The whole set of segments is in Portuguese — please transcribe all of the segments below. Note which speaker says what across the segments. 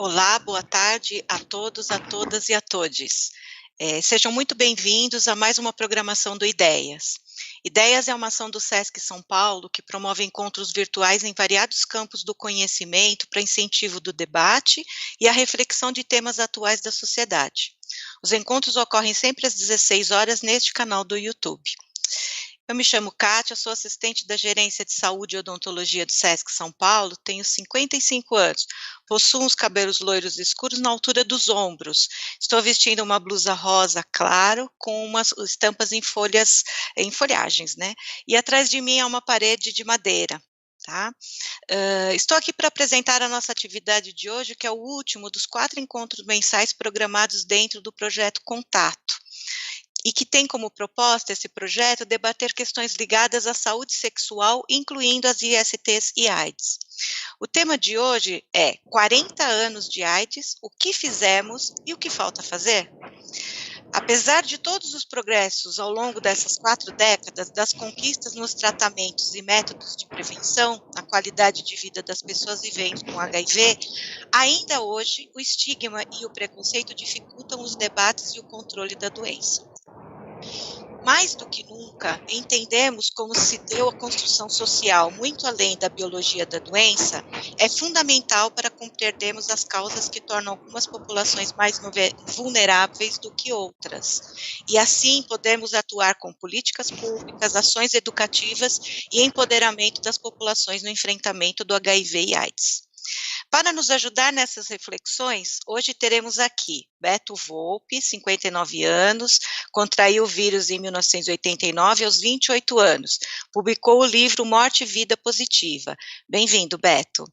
Speaker 1: Olá, boa tarde a todos, a todas e a todes. Sejam muito bem-vindos a mais uma programação do Ideias. Ideias é uma ação do SESC São Paulo que promove encontros virtuais em variados campos do conhecimento para incentivo do debate e a reflexão de temas atuais da sociedade. Os encontros ocorrem sempre às 16 horas neste canal do YouTube. Eu me chamo Kátia, sou assistente da Gerência de Saúde e Odontologia do SESC São Paulo, tenho 55 anos, possuo uns cabelos loiros escuros na altura dos ombros, estou vestindo uma blusa rosa claro com umas estampas em folhagens, né? E atrás de mim há uma parede de madeira. Tá? Estou aqui para apresentar a nossa atividade de hoje, que é o último dos 4 encontros mensais programados dentro do projeto Contato, e que tem como proposta esse projeto debater questões ligadas à saúde sexual, incluindo as ISTs e AIDS. O tema de hoje é 40 anos de AIDS, o que fizemos e o que falta fazer? Apesar de todos os progressos ao longo dessas 4 décadas, das conquistas nos tratamentos e métodos de prevenção, na qualidade de vida das pessoas vivendo com HIV, ainda hoje o estigma e o preconceito dificultam os debates e o controle da doença. Mais do que nunca, entendemos como se deu a construção social muito além da biologia da doença, é fundamental para compreendermos as causas que tornam algumas populações mais vulneráveis do que outras, e assim podemos atuar com políticas públicas, ações educativas e empoderamento das populações no enfrentamento do HIV e AIDS. Para nos ajudar nessas reflexões, hoje teremos aqui Beto Volpi, 59 anos, contraiu o vírus em 1989 aos 28 anos, publicou o livro Morte e Vida Positiva. Bem-vindo, Beto.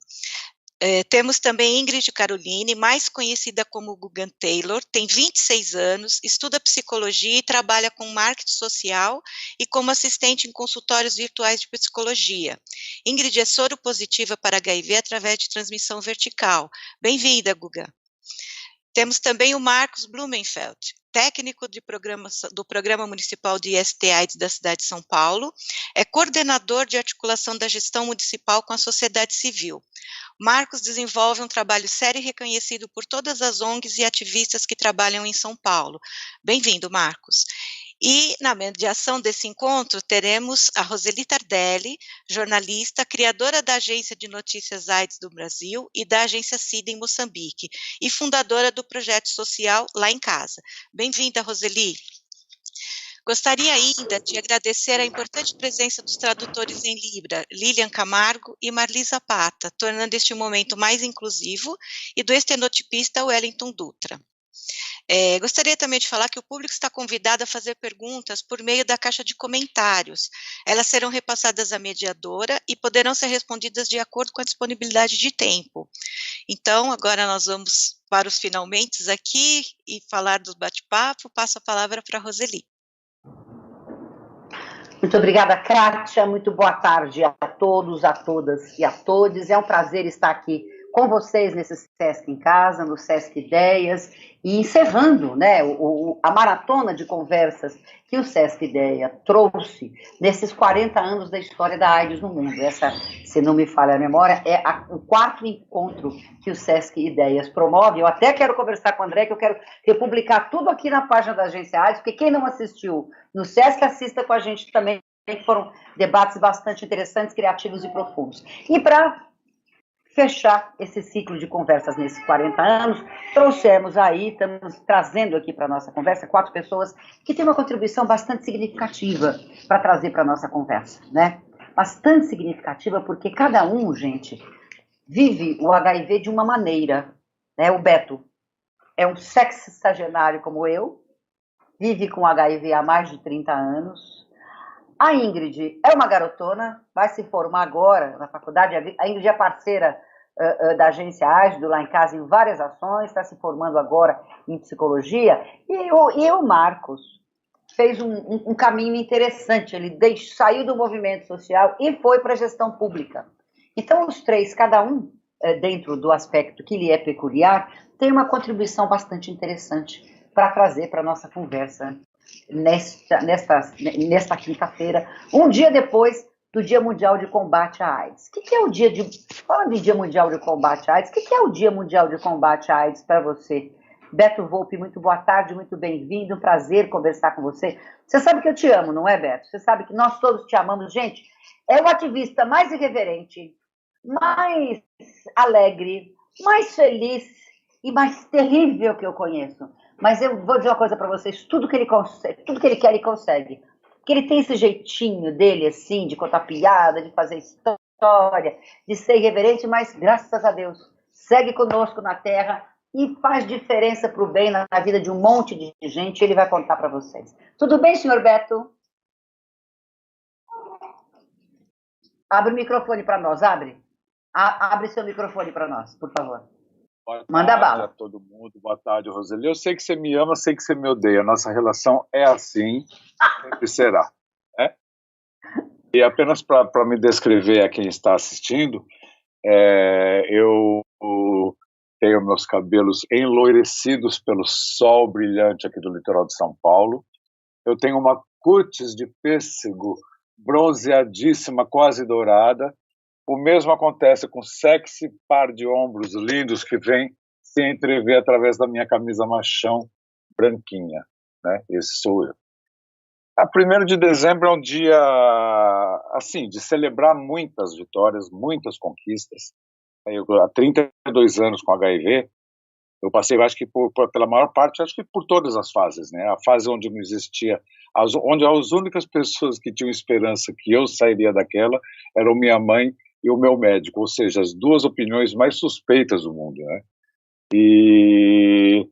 Speaker 1: Temos também Ingrid Caroline, mais conhecida como Gugan Taylor, tem 26 anos, estuda psicologia e trabalha com marketing social e como assistente em consultórios virtuais de psicologia. Ingrid é soropositiva para HIV através de transmissão vertical. Bem-vinda, Gugan. Temos também o Marcos Blumenfeld, técnico do Programa Municipal de IST/AIDS da cidade de São Paulo, é coordenador de articulação da gestão municipal com a sociedade civil. Marcos desenvolve um trabalho sério e reconhecido por todas as ONGs e ativistas que trabalham em São Paulo. Bem-vindo, Marcos. E na mediação desse encontro teremos a Roseli Tardelli, jornalista, criadora da Agência de Notícias AIDS do Brasil e da Agência SIDA em Moçambique, e fundadora do projeto social Lá em Casa. Bem-vinda, Roseli. Gostaria ainda de agradecer a importante presença dos tradutores em Libra, Lilian Camargo e Marlisa Pata, tornando este momento mais inclusivo, e do estenotipista Wellington Dutra. Gostaria também de falar que o público está convidado a fazer perguntas por meio da caixa de comentários. Elas serão repassadas à mediadora e poderão ser respondidas de acordo com a disponibilidade de tempo. Então, agora nós vamos para os finalmente aqui e falar do bate-papo. Passo a palavra para a Roseli.
Speaker 2: Muito obrigada, Kátia. Muito boa tarde a todos, a todas e a todos. É um prazer estar aqui com vocês nesse SESC em Casa, no SESC Ideias, e encerrando, né, a maratona de conversas que o SESC Ideia trouxe nesses 40 anos da história da AIDS no mundo. Essa, se não me falha a memória, é o 4º encontro que o SESC Ideias promove. Eu até quero conversar com o André, que eu quero republicar tudo aqui na página da Agência AIDS, porque quem não assistiu no SESC, assista com a gente também, que foram debates bastante interessantes, criativos e profundos. E para fechar esse ciclo de conversas nesses 40 anos, trouxemos aí, estamos trazendo aqui para a nossa conversa 4 pessoas que têm uma contribuição bastante significativa para trazer para a nossa conversa, né? Bastante significativa, porque cada um, gente, vive o HIV de uma maneira, né? O Beto é um sexagenário como eu, vive com HIV há mais de 30 anos. A Ingrid é uma garotona, vai se formar agora na faculdade. A Ingrid é parceira da Agência AIDS, do Lá em Casa, em várias ações, está se formando agora em psicologia. E o Marcos fez um caminho interessante, ele saiu do movimento social e foi para a gestão pública. Então, os 3, cada um, dentro do aspecto que lhe é peculiar, tem uma contribuição bastante interessante para trazer para a nossa conversa nesta quinta-feira, um dia depois do Dia Mundial de Combate à AIDS. O que é o dia de... Falando de Dia Mundial de Combate à AIDS, o que é o Dia Mundial de Combate à AIDS para você? Beto Volpi, muito boa tarde, muito bem-vindo, um prazer conversar com você. Você sabe que eu te amo, não é, Beto? Você sabe que nós todos te amamos. Gente, é o ativista mais irreverente, mais alegre, mais feliz e mais terrível que eu conheço. Mas eu vou dizer uma coisa para vocês, tudo que ele consegue, tudo que ele quer, ele consegue. Porque ele tem esse jeitinho dele, assim, de contar piada, de fazer história, de ser irreverente, mas, graças a Deus, segue conosco na Terra e faz diferença para o bem na vida de um monte de gente, ele vai contar para vocês. Tudo bem, senhor Beto? Abre o microfone para nós, abre. Abre seu microfone para nós, por favor.
Speaker 3: Manda bala. Boa tarde a todo mundo, boa tarde, Roseli. Eu sei que você me ama, sei que você me odeia. Nossa relação é assim, sempre será. Né? E apenas para me descrever a quem está assistindo, eu tenho meus cabelos enloirecidos pelo sol brilhante aqui do litoral de São Paulo. Eu tenho uma cutis de pêssego bronzeadíssima, quase dourada. O mesmo acontece com o sexy par de ombros lindos que vem se entrever através da minha camisa machão branquinha. Né? Esse sou eu. A 1º de dezembro é um dia assim, de celebrar muitas vitórias, muitas conquistas. Há 32 anos com HIV, eu passei, acho que pela maior parte, acho que por todas as fases. Né? A fase onde não existia, onde as únicas pessoas que tinham esperança que eu sairia daquela eram minha mãe e o meu médico, ou seja, as duas opiniões mais suspeitas do mundo. Né? E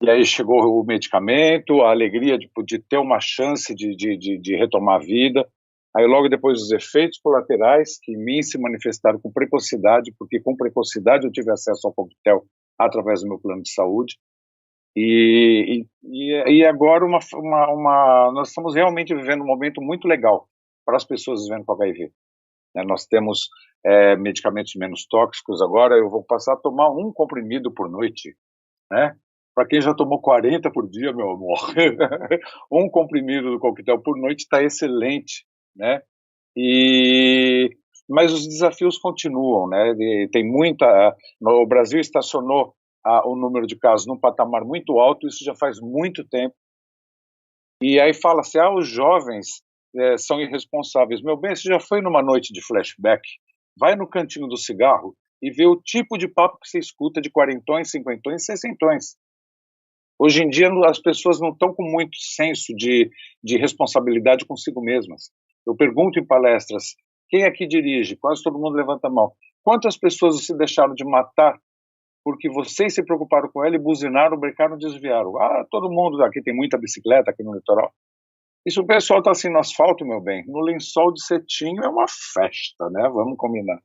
Speaker 3: aí chegou o medicamento, a alegria de ter uma chance de retomar a vida. Aí logo depois os efeitos colaterais, que em mim se manifestaram com precocidade, porque com precocidade eu tive acesso ao coquetel através do meu plano de saúde. E agora nós estamos realmente vivendo um momento muito legal para as pessoas vivendo com HIV. Nós temos medicamentos menos tóxicos agora. Eu vou passar a tomar um comprimido por noite, né? Para quem já tomou 40 por dia, meu amor, um comprimido do coquetel por noite está excelente, né? Mas os desafios continuam, né? Tem o Brasil estacionou o número de casos num patamar muito alto, isso já faz muito tempo. E aí fala-se, os jovens são irresponsáveis. Meu bem, você já foi numa noite de flashback? Vai no cantinho do cigarro e vê o tipo de papo que você escuta de quarentões, cinquentões, sessentões. Hoje em dia as pessoas não estão com muito senso de responsabilidade consigo mesmas. Eu pergunto em palestras, quem aqui dirige? Quase todo mundo levanta a mão. Quantas pessoas se deixaram de matar porque vocês se preocuparam com ela e buzinaram, brincaram, desviaram? Todo mundo, aqui tem muita bicicleta aqui no litoral. Isso o pessoal está assim no asfalto, meu bem. No lençol de cetim é uma festa, né? Vamos combinar.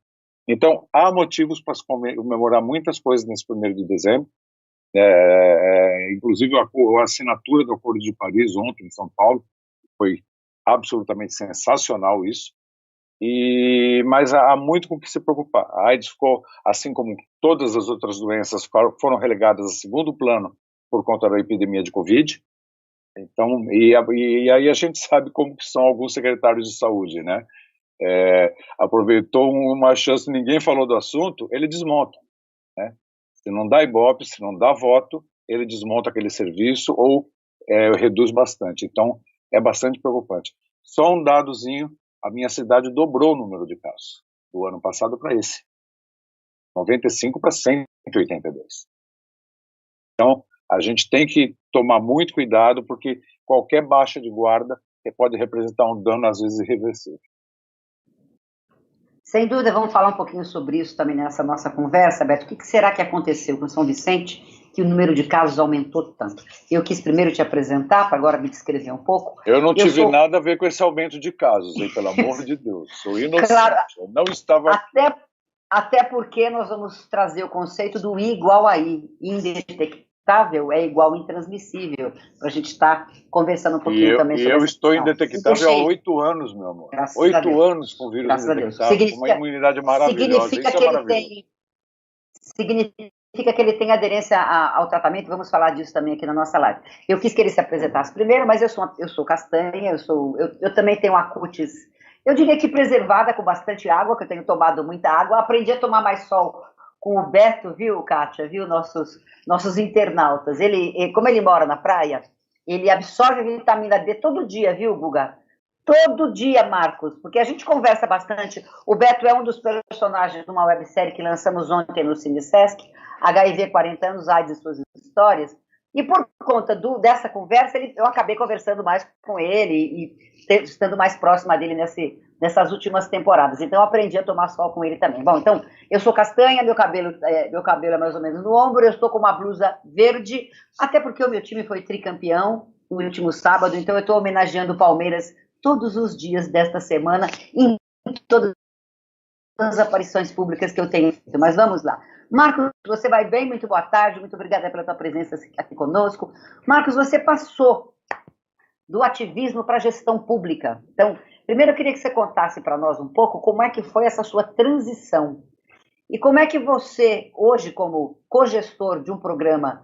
Speaker 3: Então, há motivos para se comemorar muitas coisas nesse 1º de dezembro. Inclusive a assinatura do Acordo de Paris ontem em São Paulo foi absolutamente sensacional isso, mas há muito com o que se preocupar. A AIDS ficou, assim como todas as outras doenças, foram relegadas a segundo plano por conta da epidemia de Covid. Então, e aí a gente sabe como que são alguns secretários de saúde, né? Aproveitou uma chance, ninguém falou do assunto, ele desmonta, né? Se não dá ibope, se não dá voto, ele desmonta aquele serviço ou reduz bastante. Então, é bastante preocupante. Só um dadozinho, a minha cidade dobrou o número de casos do ano passado para esse. 95 para 182. Então, a gente tem que tomar muito cuidado, porque qualquer baixa de guarda pode representar um dano, às vezes, irreversível.
Speaker 2: Sem dúvida, vamos falar um pouquinho sobre isso também nessa nossa conversa, Beto. O que será que aconteceu com São Vicente, que o número de casos aumentou tanto? Eu quis primeiro te apresentar, para agora me descrever um pouco.
Speaker 3: Eu não tive nada a ver com esse aumento de casos, hein, pelo amor de Deus. Sou inocente. Claro, eu não estava...
Speaker 2: Até porque nós vamos trazer o conceito do I igual a I. Indetectável é igual intransmissível. Para a gente estar conversando um pouquinho também sobre isso.
Speaker 3: Eu estou indetectável há 8 anos, meu amor. 8 anos com vírus indetectável, com uma imunidade maravilhosa.
Speaker 2: Significa que ele tem aderência ao tratamento. Vamos falar disso também aqui na nossa live. Eu quis que ele se apresentasse primeiro, mas eu sou castanha, eu também tenho a cutis. eu diria que preservada, com bastante água, que eu tenho tomado muita água. Aprendi a tomar mais sol com o Beto, viu, Kátia, viu, nossos internautas. Como ele mora na praia, ele absorve a vitamina D todo dia, viu, Guga? Todo dia, Marcos, porque a gente conversa bastante. O Beto é um dos personagens de uma websérie que lançamos ontem no CineSesc, HIV 40 anos, AIDS e suas histórias. E por conta dessa conversa, eu acabei conversando mais com ele e estando mais próxima dele nessas últimas temporadas. Então, eu aprendi a tomar sol com ele também. Bom, então, eu sou castanha, meu cabelo é mais ou menos no ombro, eu estou com uma blusa verde, até porque o meu time foi tricampeão no último sábado, então eu estou homenageando o Palmeiras todos os dias desta semana, em todas as aparições públicas que eu tenho feito. Mas vamos lá. Marcos, você vai bem? Muito boa tarde, muito obrigada pela tua presença aqui conosco. Marcos, você passou do ativismo para a gestão pública. Então, primeiro eu queria que você contasse para nós um pouco como é que foi essa sua transição. E como é que você, hoje, como cogestor de um programa,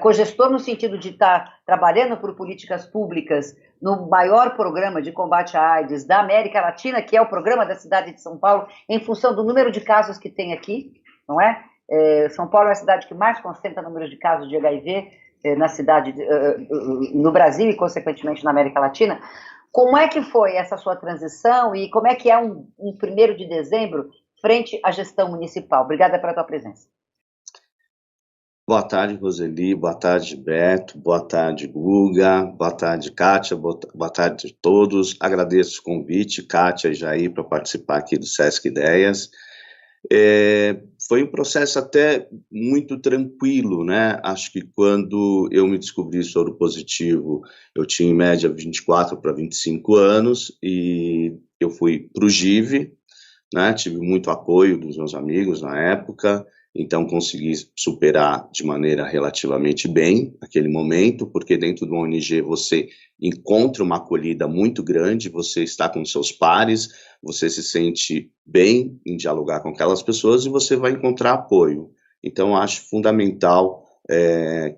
Speaker 2: cogestor no sentido de estar trabalhando por políticas públicas no maior programa de combate à AIDS da América Latina, que é o programa da cidade de São Paulo, em função do número de casos que tem aqui, não é? São Paulo é a cidade que mais concentra número de casos de HIV na cidade, no Brasil e, consequentemente, na América Latina. Como é que foi essa sua transição e como é que é um 1º de dezembro frente à gestão municipal? Obrigada pela tua presença.
Speaker 4: Boa tarde, Roseli, boa tarde, Beto, boa tarde, Guga, boa tarde, Kátia, boa tarde a todos. Agradeço o convite, Kátia e Jair, para participar aqui do Sesc Ideias. Foi um processo até muito tranquilo, né? Acho que quando eu me descobri soro positivo, eu tinha em média 24 para 25 anos e eu fui para o GIV, né? Tive muito apoio dos meus amigos na época, então consegui superar de maneira relativamente bem aquele momento, porque dentro do ONG você encontra uma acolhida muito grande, você está com seus pares, você se sente bem em dialogar com aquelas pessoas e você vai encontrar apoio. Então acho fundamental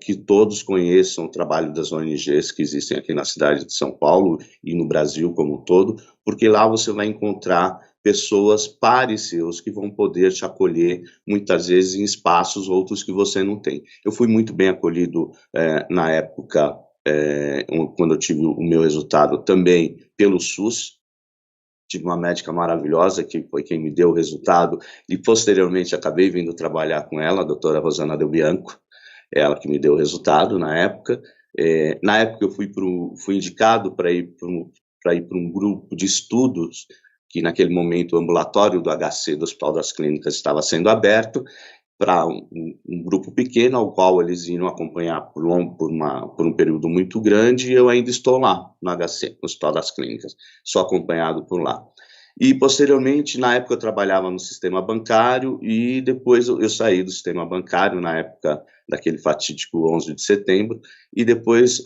Speaker 4: que todos conheçam o trabalho das ONGs que existem aqui na cidade de São Paulo e no Brasil como um todo, porque lá você vai encontrar pessoas, pares seus, que vão poder te acolher, muitas vezes em espaços outros que você não tem. Eu fui muito bem acolhido na época, quando eu tive o meu resultado, também pelo SUS. Tive uma médica maravilhosa, que foi quem me deu o resultado, e posteriormente acabei vindo trabalhar com ela, a doutora Rosana Del Bianco, ela que me deu o resultado na época. Na época eu fui indicado para ir para um grupo de estudos, que naquele momento o ambulatório do HC, do Hospital das Clínicas, estava sendo aberto para um grupo pequeno, ao qual eles iriam acompanhar por um período muito grande, e eu ainda estou lá, no HC, no Hospital das Clínicas, sou acompanhado por lá. E, posteriormente, na época eu trabalhava no sistema bancário, e depois eu saí do sistema bancário, na época daquele fatídico 11 de setembro, e depois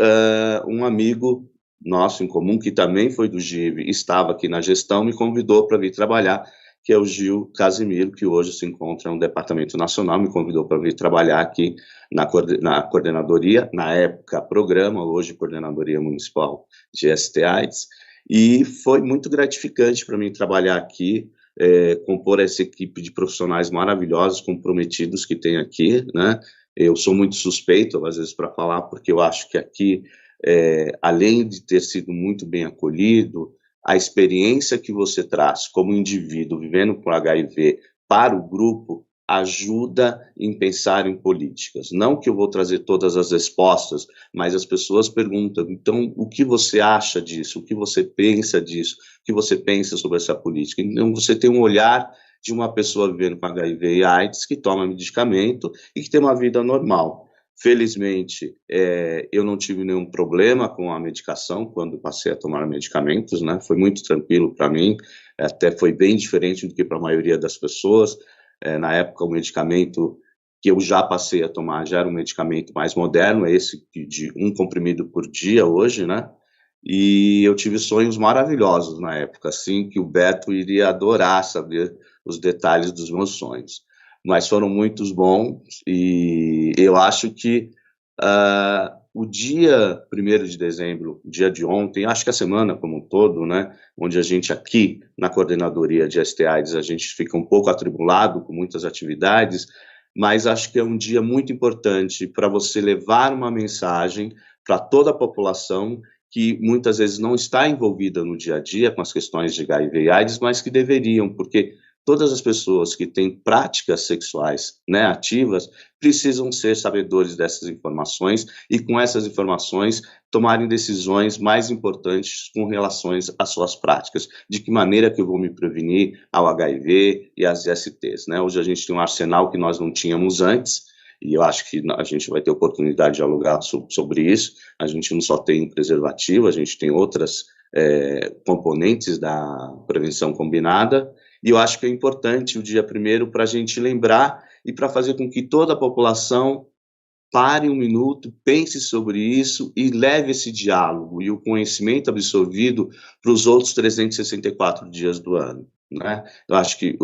Speaker 4: um amigo nosso em comum, que também foi do GIV, estava aqui na gestão, me convidou para vir trabalhar, que é o Gil Casimiro, que hoje se encontra no Departamento Nacional, me convidou para vir trabalhar aqui na coordenadoria, na época programa, hoje Coordenadoria Municipal de ST/AIDS, e foi muito gratificante para mim trabalhar aqui, compor essa equipe de profissionais maravilhosos, comprometidos que tem aqui, né? Eu sou muito suspeito, às vezes, para falar, porque eu acho que aqui, além de ter sido muito bem acolhido, a experiência que você traz como indivíduo vivendo com HIV para o grupo ajuda em pensar em políticas. Não que eu vou trazer todas as respostas, mas as pessoas perguntam, então, o que você acha disso? O que você pensa disso? O que você pensa sobre essa política? Então, você tem um olhar de uma pessoa vivendo com HIV e AIDS que toma medicamento e que tem uma vida normal. Felizmente, eu não tive nenhum problema com a medicação quando passei a tomar medicamentos, né? Foi muito tranquilo para mim, até foi bem diferente do que para a maioria das pessoas. Na época, o medicamento que eu já passei a tomar já era um medicamento mais moderno, esse de 1 comprimido por dia hoje, né? E eu tive sonhos maravilhosos na época, assim, que o Beto iria adorar saber os detalhes dos meus sonhos. Mas foram muito bons e eu acho que o dia 1º de dezembro, dia de ontem, acho que a semana como um todo, né, onde a gente aqui na coordenadoria de ST-AIDS, a gente fica um pouco atribulado com muitas atividades, mas acho que é um dia muito importante para você levar uma mensagem para toda a população que muitas vezes não está envolvida no dia a dia com as questões de HIV e AIDS, mas que deveriam, porque todas as pessoas que têm práticas sexuais, né, ativas, precisam ser sabedores dessas informações e, com essas informações, tomarem decisões mais importantes com relação às suas práticas. De que maneira que eu vou me prevenir ao HIV e às ISTs, né? Hoje a gente tem um arsenal que nós não tínhamos antes, e eu acho que a gente vai ter oportunidade de dialogar sobre isso. A gente não só tem preservativo, a gente tem outras componentes da prevenção combinada, e eu acho que é importante o dia 1º para a gente lembrar e para fazer com que toda a população pare um minuto, pense sobre isso e leve esse diálogo e o conhecimento absorvido para os outros 364 dias do ano, né? Eu acho que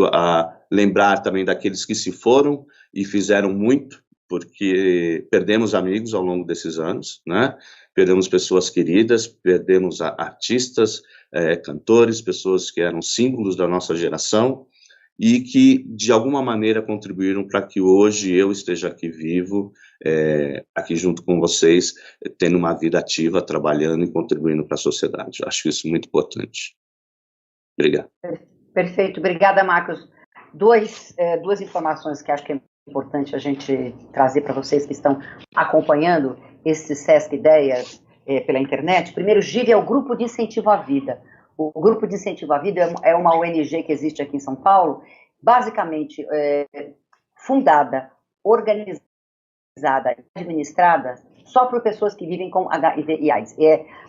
Speaker 4: lembrar também daqueles que se foram e fizeram muito, porque perdemos amigos ao longo desses anos, né? Perdemos pessoas queridas, perdemos artistas, cantores, pessoas que eram símbolos da nossa geração e que, de alguma maneira, contribuíram para que hoje eu esteja aqui vivo, aqui junto com vocês, tendo uma vida ativa, trabalhando e contribuindo para a sociedade. Eu acho isso muito importante. Obrigado.
Speaker 2: Perfeito. Obrigada, Marcos. Duas informações que acho que é importante a gente trazer para vocês que estão acompanhando esse Sesc Ideias pela internet. Primeiro, GIV é o Grupo de Incentivo à Vida. O Grupo de Incentivo à Vida é uma ONG que existe aqui em São Paulo, basicamente fundada, organizada, administrada só por pessoas que vivem com HIV e AIDS,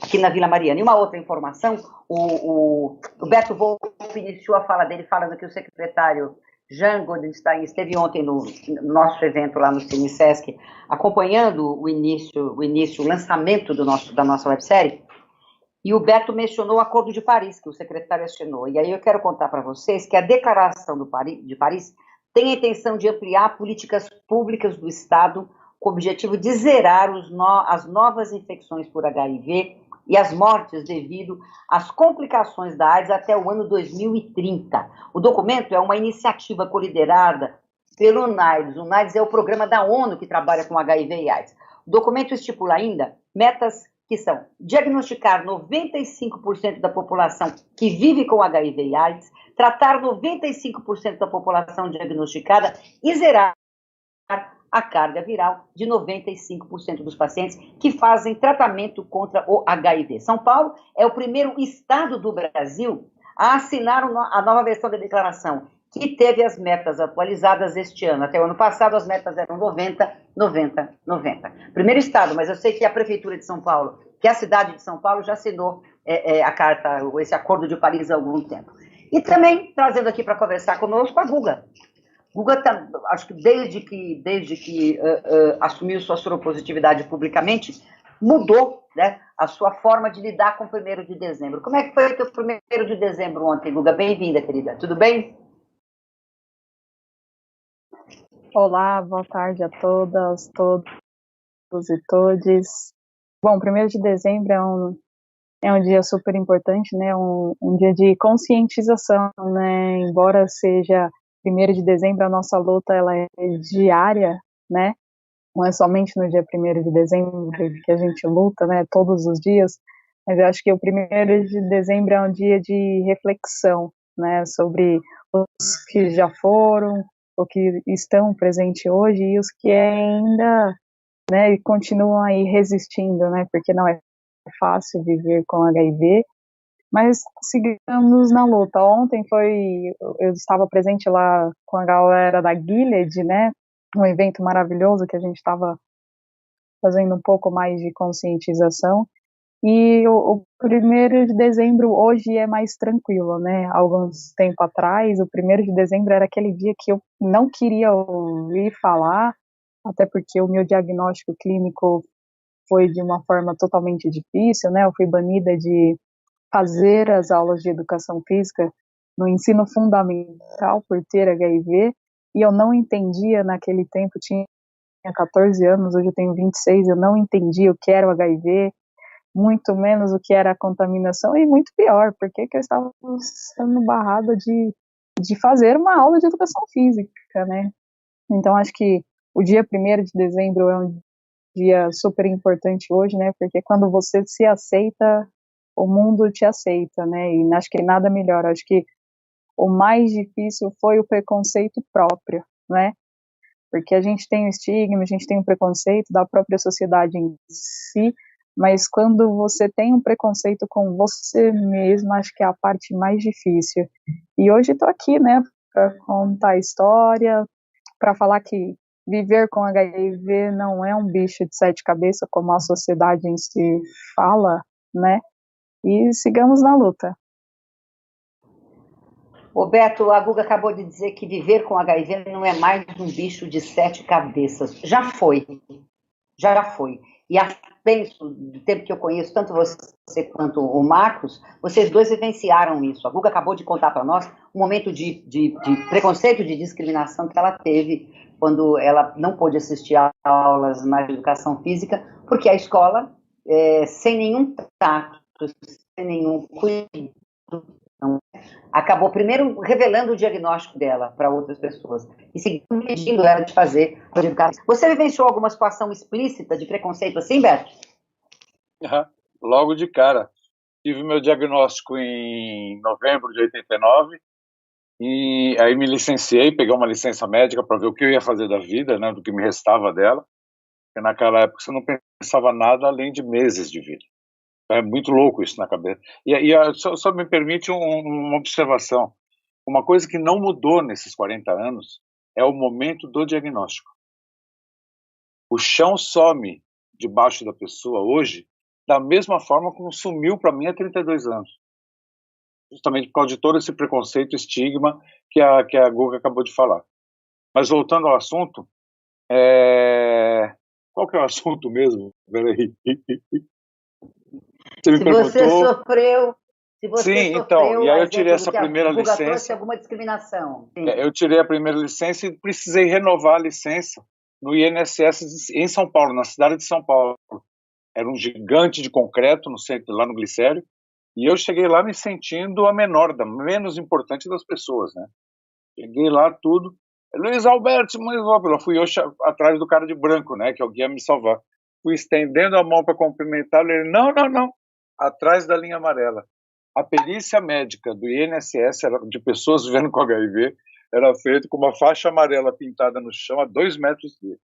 Speaker 2: aqui na Vila Mariana. E uma outra informação, o Beto Wolff iniciou a fala dele falando que o secretário Jean Goldenstein esteve ontem no nosso evento lá no Cine Sesc, acompanhando o lançamento da nossa websérie, e o Beto mencionou o Acordo de Paris, que o secretário assinou. E aí eu quero contar para vocês que a Declaração de Paris tem a intenção de ampliar políticas públicas do Estado com o objetivo de zerar as novas infecções por HIV e as mortes devido às complicações da AIDS até o ano 2030. O documento é uma iniciativa coliderada pelo UNAIDS. O UNAIDS é o programa da ONU que trabalha com HIV e AIDS. O documento estipula ainda metas que são diagnosticar 95% da população que vive com HIV e AIDS, tratar 95% da população diagnosticada e zerar a carga viral de 95% dos pacientes que fazem tratamento contra o HIV. São Paulo é o primeiro estado do Brasil a assinar a nova versão da declaração, que teve as metas atualizadas este ano. Até o ano passado as metas eram 90, 90, 90. Primeiro estado, mas eu sei que a Prefeitura de São Paulo, que a cidade de São Paulo já assinou a carta, esse Acordo de Paris há algum tempo. E também trazendo aqui para conversar conosco a Guga. Guga, acho que desde que assumiu sua soropositividade publicamente, mudou, né, a sua forma de lidar com o 1º de dezembro. Como é que foi o teu 1º de dezembro ontem, Guga? Bem-vinda, querida. Tudo bem?
Speaker 5: Olá, boa tarde a todas, todos e todes. Bom, 1º de dezembro é um dia super importante, né? Um dia de conscientização, né? Embora seja 1º de dezembro, a nossa luta ela é diária, né? Não é somente no dia 1º de dezembro que a gente luta, né? Todos os dias. Mas eu acho que o 1º de dezembro é um dia de reflexão, né? Sobre os que já foram, o que estão presentes hoje e os que ainda, né, continuam aí resistindo, né, porque não é fácil viver com HIV, mas sigamos na luta. Ontem eu estava presente lá com a galera da Gilead, né, um evento maravilhoso que a gente estava fazendo um pouco mais de conscientização, e o 1º de dezembro hoje é mais tranquilo, né? Alguns tempo atrás, o 1º de dezembro era aquele dia que eu não queria ouvir falar, até porque o meu diagnóstico clínico foi de uma forma totalmente difícil, né? Eu fui banida de fazer as aulas de educação física no ensino fundamental por ter HIV, e eu não entendia naquele tempo, tinha 14 anos, hoje eu tenho 26, eu não entendi o que era o HIV, muito menos o que era a contaminação, e muito pior, porque eu estava sendo barrada de fazer uma aula de educação física, né? Então, acho que o dia 1º de dezembro é um dia super importante hoje, né? Porque quando você se aceita, o mundo te aceita, né? E acho que nada melhor. Acho que o mais difícil foi o preconceito próprio, né? Porque a gente tem o estigma, a gente tem o preconceito da própria sociedade em si, mas quando você tem um preconceito com você mesmo, acho que é a parte mais difícil. E hoje estou aqui, né, para contar a história, para falar que viver com HIV não é um bicho de 7 cabeças, como a sociedade em si fala, né? E sigamos na luta.
Speaker 2: Roberto, a Guga acabou de dizer que viver com HIV não é mais um bicho de 7 cabeças. Já foi. E penso, do tempo que eu conheço, tanto você quanto o Marcos, vocês dois vivenciaram isso. A Guga acabou de contar para nós um momento de preconceito, de discriminação que ela teve quando ela não pôde assistir a aulas na educação física, porque a escola, sem nenhum tato, sem nenhum cuidado, acabou primeiro revelando o diagnóstico dela para outras pessoas e segundo impedindo ela de fazer a educação. Você vivenciou alguma situação explícita de preconceito assim, Beto?
Speaker 3: Logo de cara. Tive meu diagnóstico em novembro de 89 e aí me licenciei, peguei uma licença médica para ver o que eu ia fazer da vida, né, do que me restava dela, porque naquela época você não pensava nada além de meses de vida. É muito louco isso na cabeça. Só me permite uma observação. Uma coisa que não mudou nesses 40 anos é o momento do diagnóstico. O chão some debaixo da pessoa hoje da mesma forma como sumiu para mim há 32 anos. Justamente por causa de todo esse preconceito, estigma que a Guga acabou de falar. Mas voltando ao assunto, qual que é o assunto mesmo? Peraí.
Speaker 2: Se você sofreu,
Speaker 3: Sim, então, e aí eu tirei essa primeira licença.
Speaker 2: Trouxe alguma discriminação.
Speaker 3: Eu tirei a primeira licença e precisei renovar a licença no INSS em São Paulo, na cidade de São Paulo. Era um gigante de concreto no centro, lá no Glicério, e eu cheguei lá me sentindo a menor, menos importante das pessoas, né? Cheguei lá tudo, Luiz Alberto, lá fui eu atrás do cara de branco, né, que alguém ia me salvar. Fui estendendo a mão para cumprimentar, ele, não, atrás da linha amarela. A perícia médica do INSS de pessoas vivendo com HIV era feita com uma faixa amarela pintada no chão a 2 metros dele.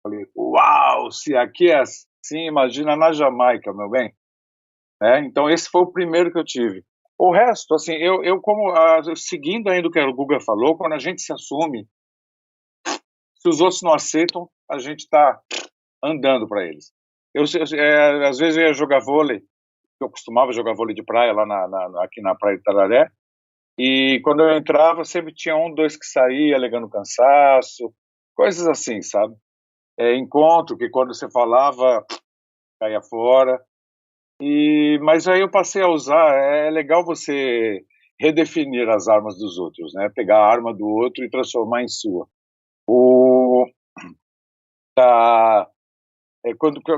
Speaker 3: Falei, uau, se aqui é assim, imagina na Jamaica, meu bem. Então esse foi o primeiro que eu tive. O resto, assim, eu seguindo ainda o que a Guga falou, quando a gente se assume, se os outros não aceitam, a gente está andando para eles. Às vezes eu ia jogar vôlei, eu costumava jogar vôlei de praia lá aqui na Praia de Tararé, e quando eu entrava sempre tinha 1, 2 que saía alegando cansaço, coisas assim, sabe? Encontro que quando você falava caía fora, mas aí eu passei a usar, é legal você redefinir as armas dos outros, né? Pegar a arma do outro e transformar em sua.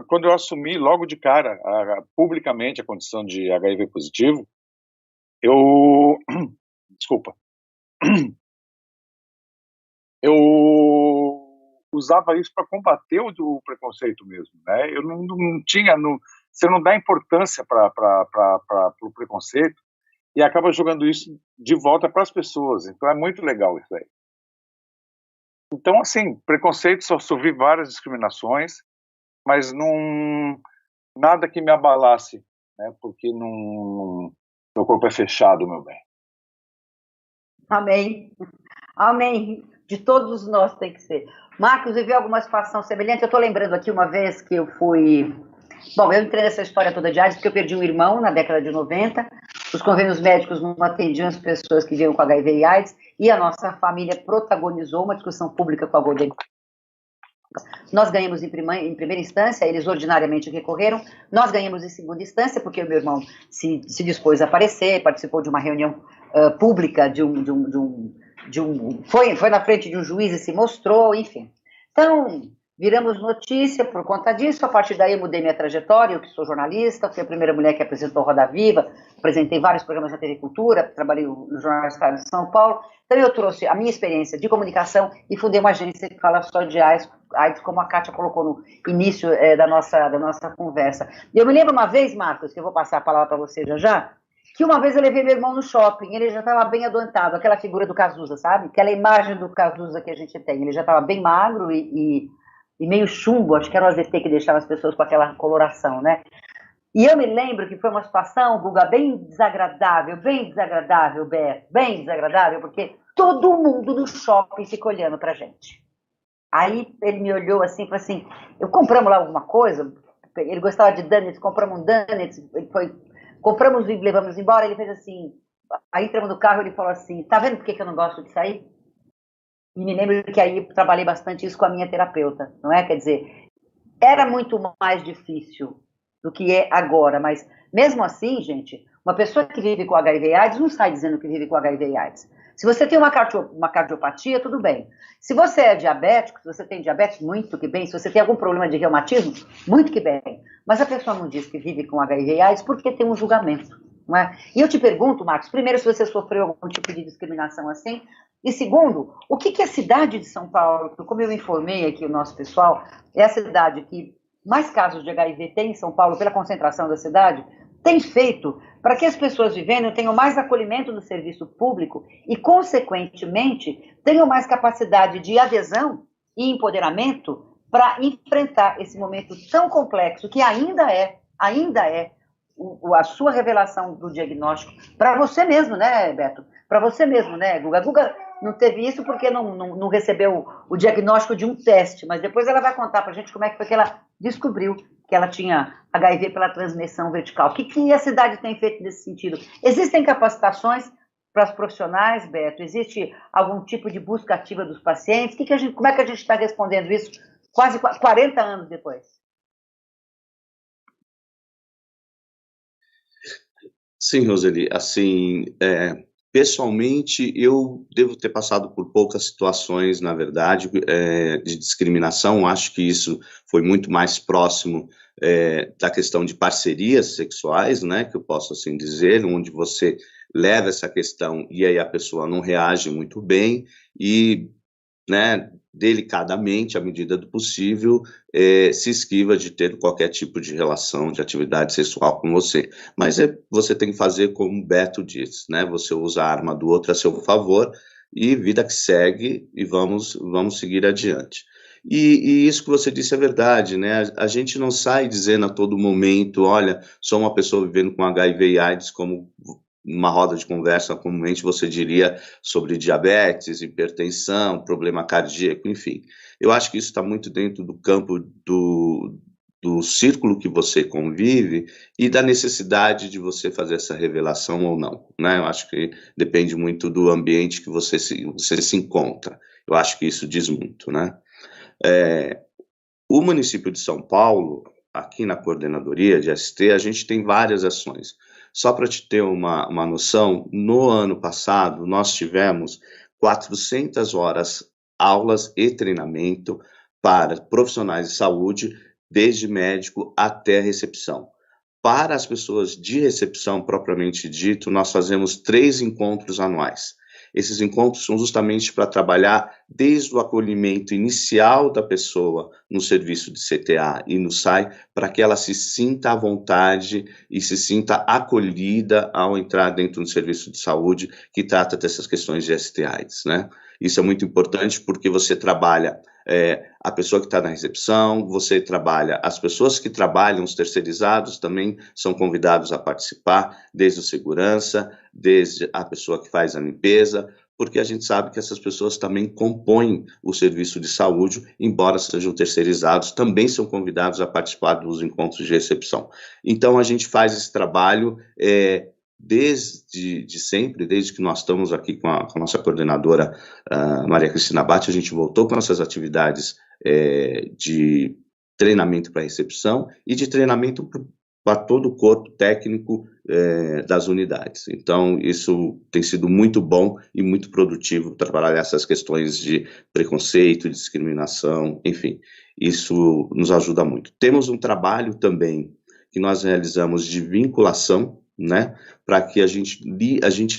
Speaker 3: Quando eu assumi logo de cara, publicamente, a condição de HIV positivo, desculpa, eu usava isso para combater o preconceito mesmo, né? Eu não tinha, você não dá importância para o preconceito e acaba jogando isso de volta para as pessoas, então é muito legal isso aí. Então, assim, preconceito, sofri várias discriminações, mas nada que me abalasse, né? Porque meu corpo é fechado, meu bem.
Speaker 2: Amém. De todos nós tem que ser. Marcos, viveu alguma situação semelhante? Eu estou lembrando aqui uma vez que eu fui... Bom, eu entrei nessa história toda de AIDS porque eu perdi um irmão na década de 90. Os convênios médicos não atendiam as pessoas que viviam com HIV e AIDS e a nossa família protagonizou uma discussão pública com a Golden. Nós ganhamos em primeira instância, eles ordinariamente recorreram. Nós ganhamos em segunda instância porque o meu irmão se dispôs a aparecer, participou de uma reunião pública foi na frente de um juiz e se mostrou, enfim. Então, Viramos notícia por conta disso. A partir daí eu mudei minha trajetória, eu que sou jornalista, fui a primeira mulher que apresentou Roda Viva, apresentei vários programas na TV Cultura, trabalhei no Jornal Estado de São Paulo. Então eu trouxe a minha experiência de comunicação e fundei uma agência que fala só de AIDS, como a Kátia colocou no início da nossa conversa. E eu me lembro uma vez, Marcos, que eu vou passar a palavra para você já, que uma vez eu levei meu irmão no shopping, ele já estava bem adoentado, aquela figura do Cazuza, sabe? Aquela imagem do Cazuza que a gente tem. Ele já estava bem magro e meio chumbo, acho que era o AZT que deixava as pessoas com aquela coloração, né? E eu me lembro que foi uma situação, Guga, bem desagradável, Beto, bem desagradável, porque todo mundo no shopping fica olhando pra gente. Aí ele me olhou assim, falou assim, compramos lá alguma coisa, ele gostava de donuts, compramos um donuts, compramos e levamos embora, ele fez assim, aí entramos no carro e ele falou assim, tá vendo por que eu não gosto de sair? E me lembro que aí eu trabalhei bastante isso com a minha terapeuta, não é? Quer dizer, era muito mais difícil do que é agora, mas mesmo assim, gente, uma pessoa que vive com HIV e AIDS não sai dizendo que vive com HIV e AIDS. Se você tem uma cardiopatia, tudo bem. Se você é diabético, se você tem diabetes, muito que bem. Se você tem algum problema de reumatismo, muito que bem. Mas a pessoa não diz que vive com HIV e AIDS porque tem um julgamento, não é? E eu te pergunto, Marcos, primeiro, se você sofreu algum tipo de discriminação assim, e segundo, o que a cidade de São Paulo, como eu informei aqui o nosso pessoal, é a cidade que mais casos de HIV tem em São Paulo, pela concentração da cidade, tem feito para que as pessoas vivendo tenham mais acolhimento no serviço público e, consequentemente, tenham mais capacidade de adesão e empoderamento para enfrentar esse momento tão complexo que ainda é a sua revelação do diagnóstico para você mesmo, né, Beto? Para você mesmo, né, Guga? Guga não teve isso porque não recebeu o diagnóstico de um teste, mas depois ela vai contar para a gente como é que foi que ela descobriu que ela tinha HIV pela transmissão vertical. O que a cidade tem feito nesse sentido? Existem capacitações para os profissionais, Beto? Existe algum tipo de busca ativa dos pacientes? Como é que a gente está respondendo isso quase 40 anos depois?
Speaker 4: Sim, Roseli, assim, pessoalmente, eu devo ter passado por poucas situações, na verdade, de discriminação. Acho que isso foi muito mais próximo da questão de parcerias sexuais, né, que eu posso assim dizer, onde você leva essa questão e aí a pessoa não reage muito bem e, né, delicadamente, à medida do possível, se esquiva de ter qualquer tipo de relação, de atividade sexual com você. Mas você tem que fazer como o Beto diz, né? Você usa a arma do outro a seu favor e vida que segue e vamos seguir adiante. E isso que você disse é verdade, né? A gente não sai dizendo a todo momento, olha, sou uma pessoa vivendo com HIV e AIDS, como numa roda de conversa, comumente você diria sobre diabetes, hipertensão, problema cardíaco, enfim. Eu acho que isso está muito dentro do campo do círculo que você convive e da necessidade de você fazer essa revelação ou não, né? Eu acho que depende muito do ambiente que você se encontra. Eu acho que isso diz muito, né? O município de São Paulo, aqui na coordenadoria de ST, a gente tem várias ações. Só para te ter uma noção, no ano passado nós tivemos 400 horas aulas e treinamento para profissionais de saúde, desde médico até recepção. Para as pessoas de recepção propriamente dito, nós fazemos 3 encontros anuais. Esses encontros são justamente para trabalhar desde o acolhimento inicial da pessoa no serviço de CTA e no SAI, para que ela se sinta à vontade e se sinta acolhida ao entrar dentro do serviço de saúde que trata dessas questões de STIs, né? Isso é muito importante porque você trabalha a pessoa que está na recepção, você trabalha, as pessoas que trabalham, os terceirizados também são convidados a participar, desde o segurança, desde a pessoa que faz a limpeza, porque a gente sabe que essas pessoas também compõem o serviço de saúde, embora sejam terceirizados, também são convidados a participar dos encontros de recepção. Então, a gente faz esse trabalho desde sempre, desde que nós estamos aqui com a nossa coordenadora Maria Cristina Batti, a gente voltou com nossas atividades de treinamento para recepção e de treinamento para todo o corpo técnico das unidades. Então, isso tem sido muito bom e muito produtivo para trabalhar essas questões de preconceito, discriminação, enfim, isso nos ajuda muito. Temos um trabalho também que nós realizamos de vinculação, né, para que a gente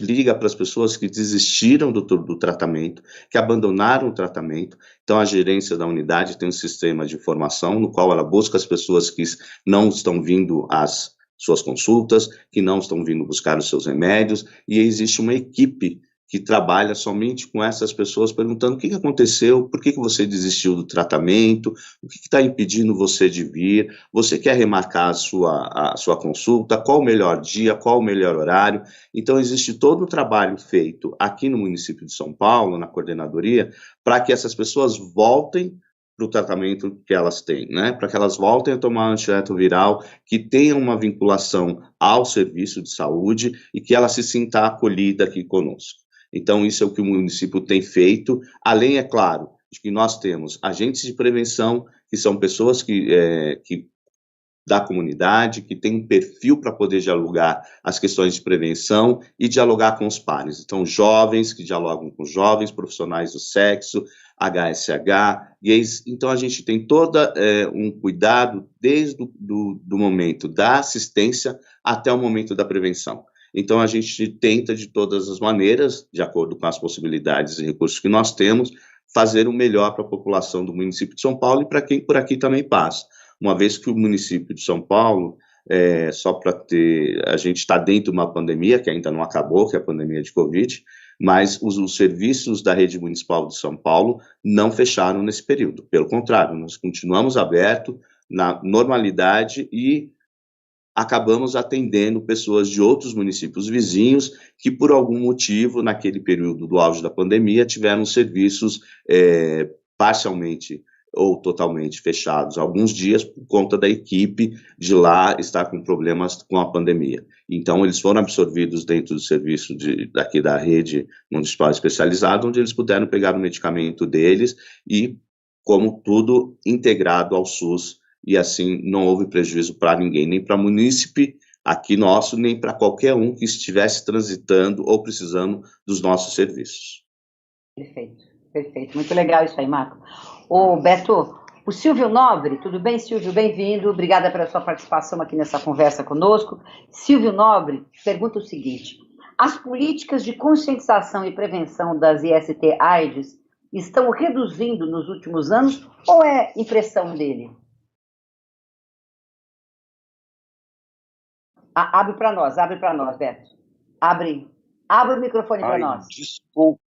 Speaker 4: liga para as pessoas que desistiram do tratamento, que abandonaram o tratamento. Então, a gerência da unidade tem um sistema de formação no qual ela busca as pessoas que não estão vindo às suas consultas, que não estão vindo buscar os seus remédios, e existe uma equipe que trabalha somente com essas pessoas, perguntando o que aconteceu, por que você desistiu do tratamento, o que está impedindo você de vir, você quer remarcar a sua consulta, qual o melhor dia, qual o melhor horário. Então, existe todo o trabalho feito aqui no município de São Paulo, na coordenadoria, para que essas pessoas voltem para o tratamento que elas têm, né? Para que elas voltem a tomar antirretroviral, que tenham uma vinculação ao serviço de saúde e que ela se sinta acolhida aqui conosco. Então, isso é o que o município tem feito, além, é claro, de que nós temos agentes de prevenção, que são pessoas que da comunidade, que tem um perfil para poder dialogar as questões de prevenção e dialogar com os pares. Então, jovens que dialogam com jovens, profissionais do sexo, HSH, gays. Então, a gente tem todo um cuidado desde do momento da assistência até o momento da prevenção. Então, a gente tenta, de todas as maneiras, de acordo com as possibilidades e recursos que nós temos, fazer o melhor para a população do município de São Paulo e para quem por aqui também passa. Uma vez que o município de São Paulo, só para ter, a gente está dentro de uma pandemia, que ainda não acabou, que é a pandemia de Covid, mas os serviços da rede municipal de São Paulo não fecharam nesse período. Pelo contrário, nós continuamos abertos na normalidade e acabamos atendendo pessoas de outros municípios vizinhos que, por algum motivo, naquele período do auge da pandemia, tiveram serviços parcialmente ou totalmente fechados alguns dias por conta da equipe de lá estar com problemas com a pandemia. Então, eles foram absorvidos dentro do serviço daqui da rede municipal especializada, onde eles puderam pegar o medicamento deles e, como tudo, integrado ao SUS, e assim não houve prejuízo para ninguém, nem para o munícipe aqui nosso, nem para qualquer um que estivesse transitando ou precisando dos nossos serviços.
Speaker 2: Perfeito, perfeito. Muito legal isso aí, Marco. Ô, Beto, o Silvio Nobre, tudo bem, Silvio? Bem-vindo, obrigada pela sua participação aqui nessa conversa conosco. Silvio Nobre pergunta o seguinte: as políticas de conscientização e prevenção das IST-AIDS estão reduzindo nos últimos anos ou é impressão dele? Abre para nós, Beto. Abre o microfone para nós.
Speaker 3: Desculpa.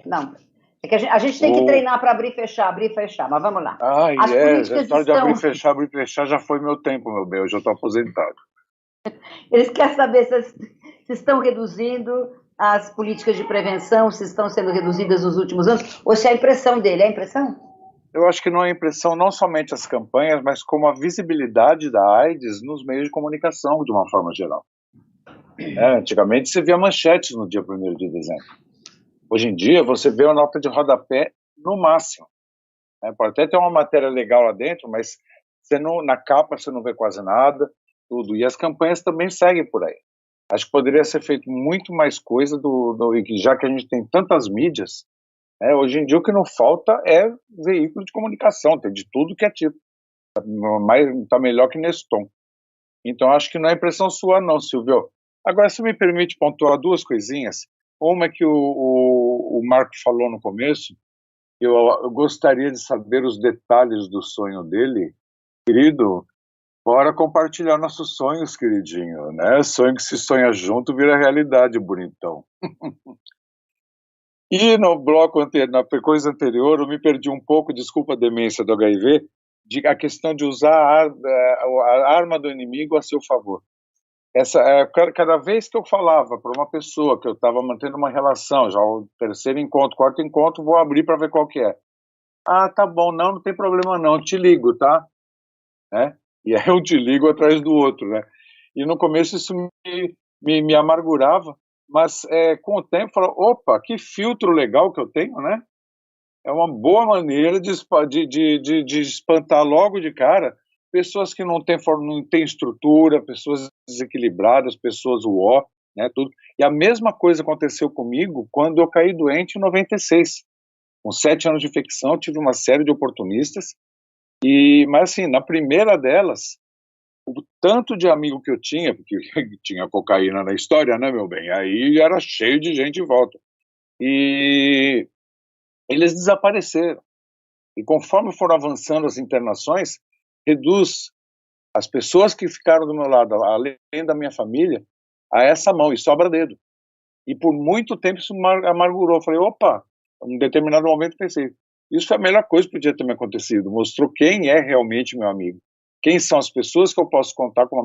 Speaker 2: Não. É que a gente tem que treinar para abrir e fechar, mas vamos lá.
Speaker 3: A história de abrir e fechar já foi meu tempo, meu bem, eu já estou aposentado.
Speaker 2: Eles querem saber se estão reduzindo as políticas de prevenção, se estão sendo reduzidas nos últimos anos, ou se é a impressão dele. É a impressão?
Speaker 3: Eu acho que não é impressão, não somente as campanhas, mas como a visibilidade da AIDS nos meios de comunicação, de uma forma geral. Antigamente você via manchetes no dia 1º de dezembro. Hoje em dia você vê a nota de rodapé no máximo. Pode até ter uma matéria legal lá dentro, mas na capa você não vê quase nada, tudo. E as campanhas também seguem por aí. Acho que poderia ser feito muito mais coisa, já que a gente tem tantas mídias. Hoje em dia o que não falta é veículo de comunicação, tem de tudo que é tipo. Está melhor que Neston. Então acho que não é impressão sua não, Silvio. Agora, se me permite pontuar duas coisinhas. Uma é que o Marco falou no começo, eu gostaria de saber os detalhes do sonho dele. Querido, bora compartilhar nossos sonhos, queridinho, né? Sonho que se sonha junto vira realidade, bonitão. E no bloco na coisa anterior, eu me perdi um pouco, desculpa a demência do HIV, a questão de usar a arma do inimigo a seu favor. Cada vez que eu falava para uma pessoa que eu estava mantendo uma relação, já o terceiro encontro, quarto encontro, vou abrir para ver qual que é. Tá bom, não tem problema não, eu te ligo, tá? E aí eu te ligo atrás do outro, né? E no começo isso me amargurava, mas com o tempo, falo, opa, que filtro legal que eu tenho, né? É uma boa maneira de espantar logo de cara pessoas que não têm estrutura, pessoas desequilibradas, pessoas uó, né, tudo. E a mesma coisa aconteceu comigo quando eu caí doente em 96. Com 7 anos de infecção, tive uma série de oportunistas, mas assim, na primeira delas, o tanto de amigo que eu tinha, porque tinha cocaína na história, né, meu bem? Aí era cheio de gente em volta. E eles desapareceram. E conforme foram avançando as internações, reduz as pessoas que ficaram do meu lado, além da minha família, a essa mão, e sobra dedo. E por muito tempo isso amargurou. Eu falei, opa, em um determinado momento pensei, isso foi a melhor coisa que podia ter me acontecido. Mostrou quem é realmente meu amigo. Quem são as pessoas que eu posso contar como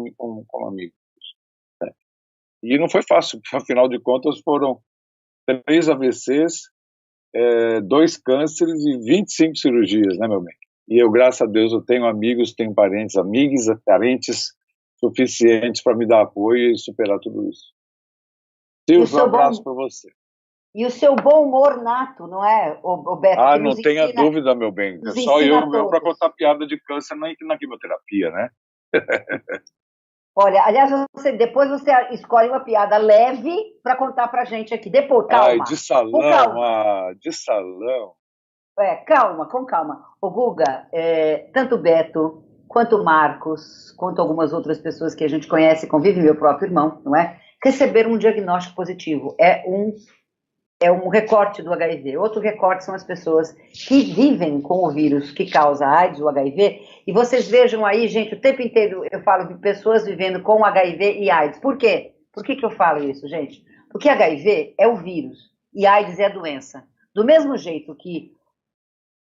Speaker 3: amigo. Né? E não foi fácil, porque afinal de contas foram 3 AVCs, 2 cânceres e 25 cirurgias, né, meu bem? E eu, graças a Deus, eu tenho amigos, tenho parentes suficientes para me dar apoio e superar tudo isso. Silvio, um abraço para você.
Speaker 2: E o seu bom humor nato, não é, o Beto?
Speaker 3: Ah, não tenha dúvida, meu bem. É só eu mesmo para contar piada de câncer na quimioterapia, né?
Speaker 2: Olha, aliás, depois você escolhe uma piada leve para contar pra gente aqui. Depois, calma.
Speaker 3: Ai, de salão, de salão.
Speaker 2: Calma, com calma. Ô, Guga, tanto o Beto, quanto o Marcos, quanto algumas outras pessoas que a gente conhece, convive, meu próprio irmão, não é? Receberam um diagnóstico positivo. É um recorte do HIV. Outro recorte são as pessoas que vivem com o vírus que causa AIDS, o HIV. E vocês vejam aí, gente, o tempo inteiro eu falo de pessoas vivendo com HIV e AIDS. Por quê? Por que eu falo isso, gente? Porque HIV é o vírus e AIDS é a doença. Do mesmo jeito que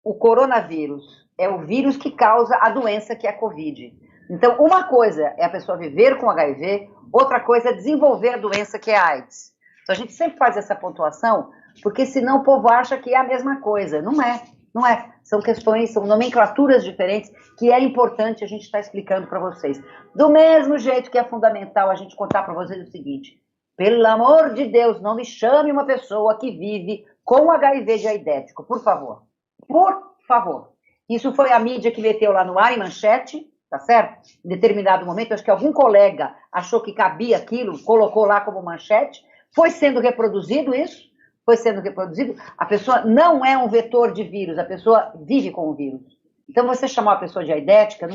Speaker 2: o coronavírus é o vírus que causa a doença que é a Covid. Então, uma coisa é a pessoa viver com HIV, outra coisa é desenvolver a doença que é a AIDS. Então, a gente sempre faz essa pontuação, porque senão o povo acha que é a mesma coisa. Não é, não é. São questões, são nomenclaturas diferentes que é importante a gente estar explicando para vocês. Do mesmo jeito que é fundamental a gente contar para vocês o seguinte: pelo amor de Deus, não me chame uma pessoa que vive com HIV diaidético, por favor. Por favor. Isso foi a mídia que meteu lá no ar, em manchete, tá certo? Em determinado momento, acho que algum colega achou que cabia aquilo, colocou lá como manchete. Foi sendo reproduzido isso, foi sendo reproduzido. A pessoa não é um vetor de vírus, a pessoa vive com o vírus. Então, você chamar a pessoa de aidética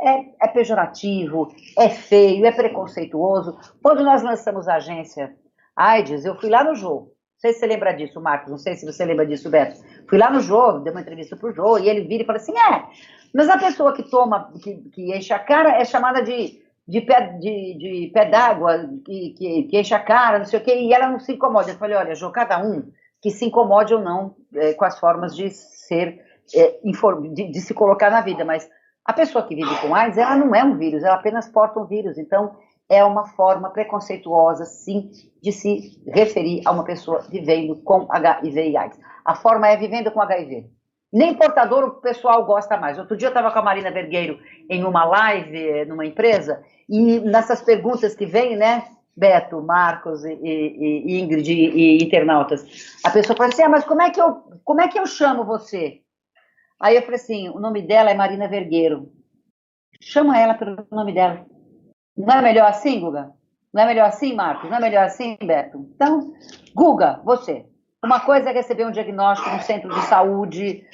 Speaker 2: é pejorativo, é feio, é preconceituoso. Quando nós lançamos a agência AIDS, eu fui lá no Jô. Não sei se você lembra disso, Marcos, não sei se você lembra disso, Beto. Fui lá no Jô, dei uma entrevista pro Jô, e ele vira e fala assim, mas a pessoa que toma, que enche a cara é chamada de pé d'água, que enche a cara, não sei o quê, e ela não se incomoda. Eu falei, olha, Jô, cada um que se incomode ou não com as formas de ser, de se colocar na vida, mas a pessoa que vive com AIDS, ela não é um vírus, ela apenas porta um vírus, então é uma forma preconceituosa, sim, de se referir a uma pessoa vivendo com HIV e AIDS. A forma é vivendo com HIV. Nem portador o pessoal gosta mais. Outro dia eu estava com a Marina Vergueiro em uma live, numa empresa, e nessas perguntas que vêm, né, Beto, Marcos e Ingrid e internautas, a pessoa fala assim, mas como é que eu chamo você? Aí eu falei assim, o nome dela é Marina Vergueiro. Chama ela pelo nome dela. Não é melhor assim, Guga? Não é melhor assim, Marcos? Não é melhor assim, Beto? Então, Guga, você. Uma coisa é receber um diagnóstico no centro de saúde,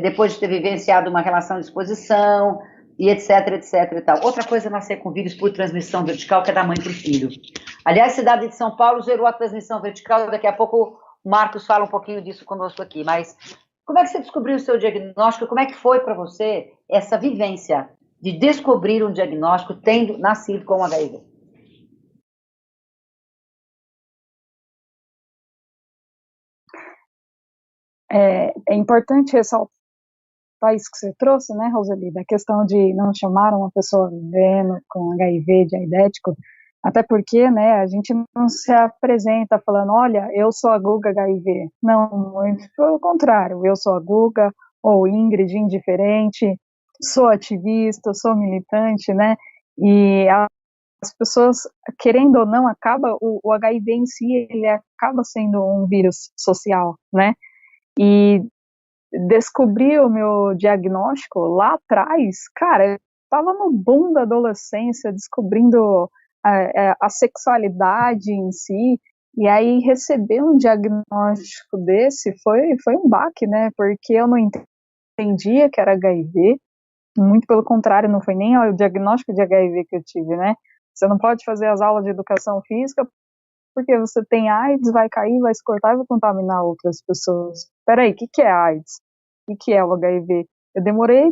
Speaker 2: depois de ter vivenciado uma relação de exposição, e etc, etc e tal. Outra coisa é nascer com vírus por transmissão vertical, que é da mãe para o filho. Aliás, a cidade de São Paulo zerou a transmissão vertical, daqui a pouco o Marcos fala um pouquinho disso conosco aqui, mas como é que você descobriu o seu diagnóstico? Como é que foi para você essa vivência de descobrir um diagnóstico tendo nascido com HIV?
Speaker 5: É importante ressaltar isso que você trouxe, né, Roseli, da questão de não chamar uma pessoa vivendo com HIV diaidético, até porque, né, a gente não se apresenta falando, olha, eu sou a Guga HIV. Não, muito pelo contrário, eu sou a Guga, ou Ingrid, indiferente, sou ativista, sou militante, né, e as pessoas, querendo ou não, o HIV em si, ele acaba sendo um vírus social, né, e descobri o meu diagnóstico lá atrás, cara, eu estava no boom da adolescência, descobrindo a sexualidade em si, e aí receber um diagnóstico desse foi um baque, né, porque eu não entendia que era HIV, muito pelo contrário, não foi nem o diagnóstico de HIV que eu tive, né, você não pode fazer as aulas de educação física porque você tem AIDS, vai cair, vai se cortar e vai contaminar outras pessoas. Peraí, o que é AIDS? O que é o HIV? Eu demorei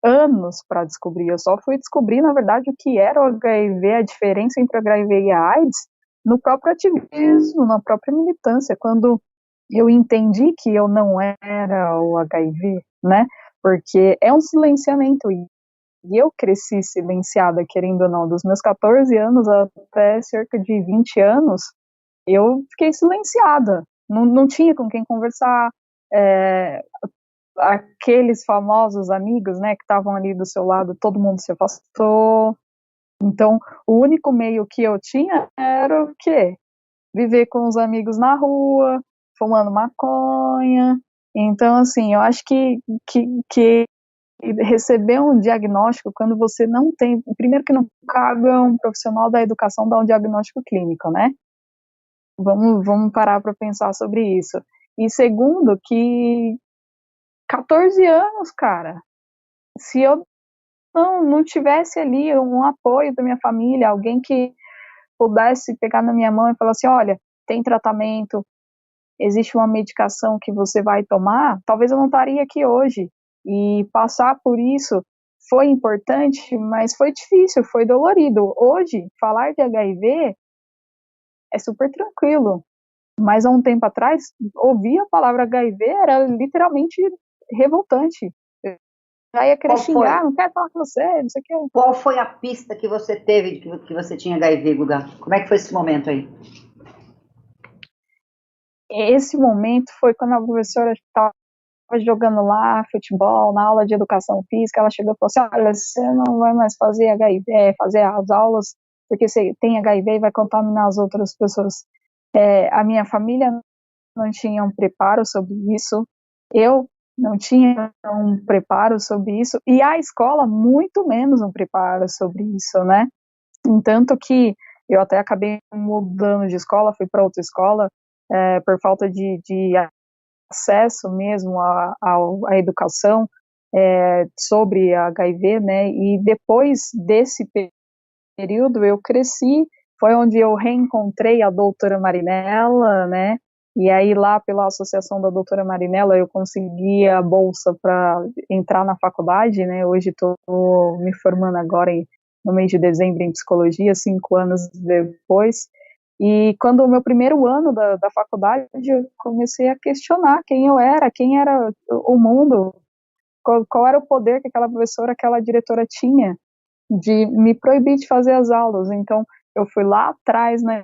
Speaker 5: anos para descobrir, eu só fui descobrir, na verdade, o que era o HIV, a diferença entre o HIV e a AIDS, no próprio ativismo, na própria militância, quando eu entendi que eu não era o HIV, né, porque é um silenciamento, e eu cresci silenciada, querendo ou não, dos meus 14 anos até cerca de 20 anos, eu fiquei silenciada, não tinha com quem conversar, aqueles famosos amigos, né, que estavam ali do seu lado, todo mundo se afastou, então o único meio que eu tinha era o quê? Viver com os amigos na rua, fumando maconha, então assim, eu acho que receber um diagnóstico quando você não tem, primeiro que não cabe a um profissional da educação dar um diagnóstico clínico, né? Vamos parar para pensar sobre isso. E segundo, que 14 anos, cara, se eu não tivesse ali um apoio da minha família, alguém que pudesse pegar na minha mão e falar assim, olha, tem tratamento, existe uma medicação que você vai tomar, talvez eu não estaria aqui hoje. E passar por isso foi importante, mas foi difícil, foi dolorido. Hoje, falar de HIV é super tranquilo, mas há um tempo atrás, ouvir a palavra HIV era literalmente revoltante. Eu já ia querer xingar, não quero falar com você, não sei o que.
Speaker 2: Qual foi a pista que você teve de que você tinha HIV, Guga? Como é que foi esse momento aí?
Speaker 5: Esse momento foi quando a professora estava jogando lá futebol, na aula de educação física, ela chegou e falou assim, olha, você não vai mais fazer HIV, fazer as aulas, porque você tem HIV e vai contaminar as outras pessoas. A minha família não tinha um preparo sobre isso, eu não tinha um preparo sobre isso, e a escola muito menos um preparo sobre isso, né? Tanto que eu até acabei mudando de escola, fui para outra escola, por falta de acesso mesmo à educação sobre HIV, né, e depois desse período eu cresci, foi onde eu reencontrei a doutora Marinella, né, e aí lá pela associação da doutora Marinella eu consegui a bolsa para entrar na faculdade, né, hoje estou me formando agora no mês de dezembro em psicologia, 5 anos depois. E quando o meu primeiro ano da faculdade, eu comecei a questionar quem eu era, quem era o mundo, qual era o poder que aquela professora, aquela diretora tinha de me proibir de fazer as aulas. Então, eu fui lá atrás na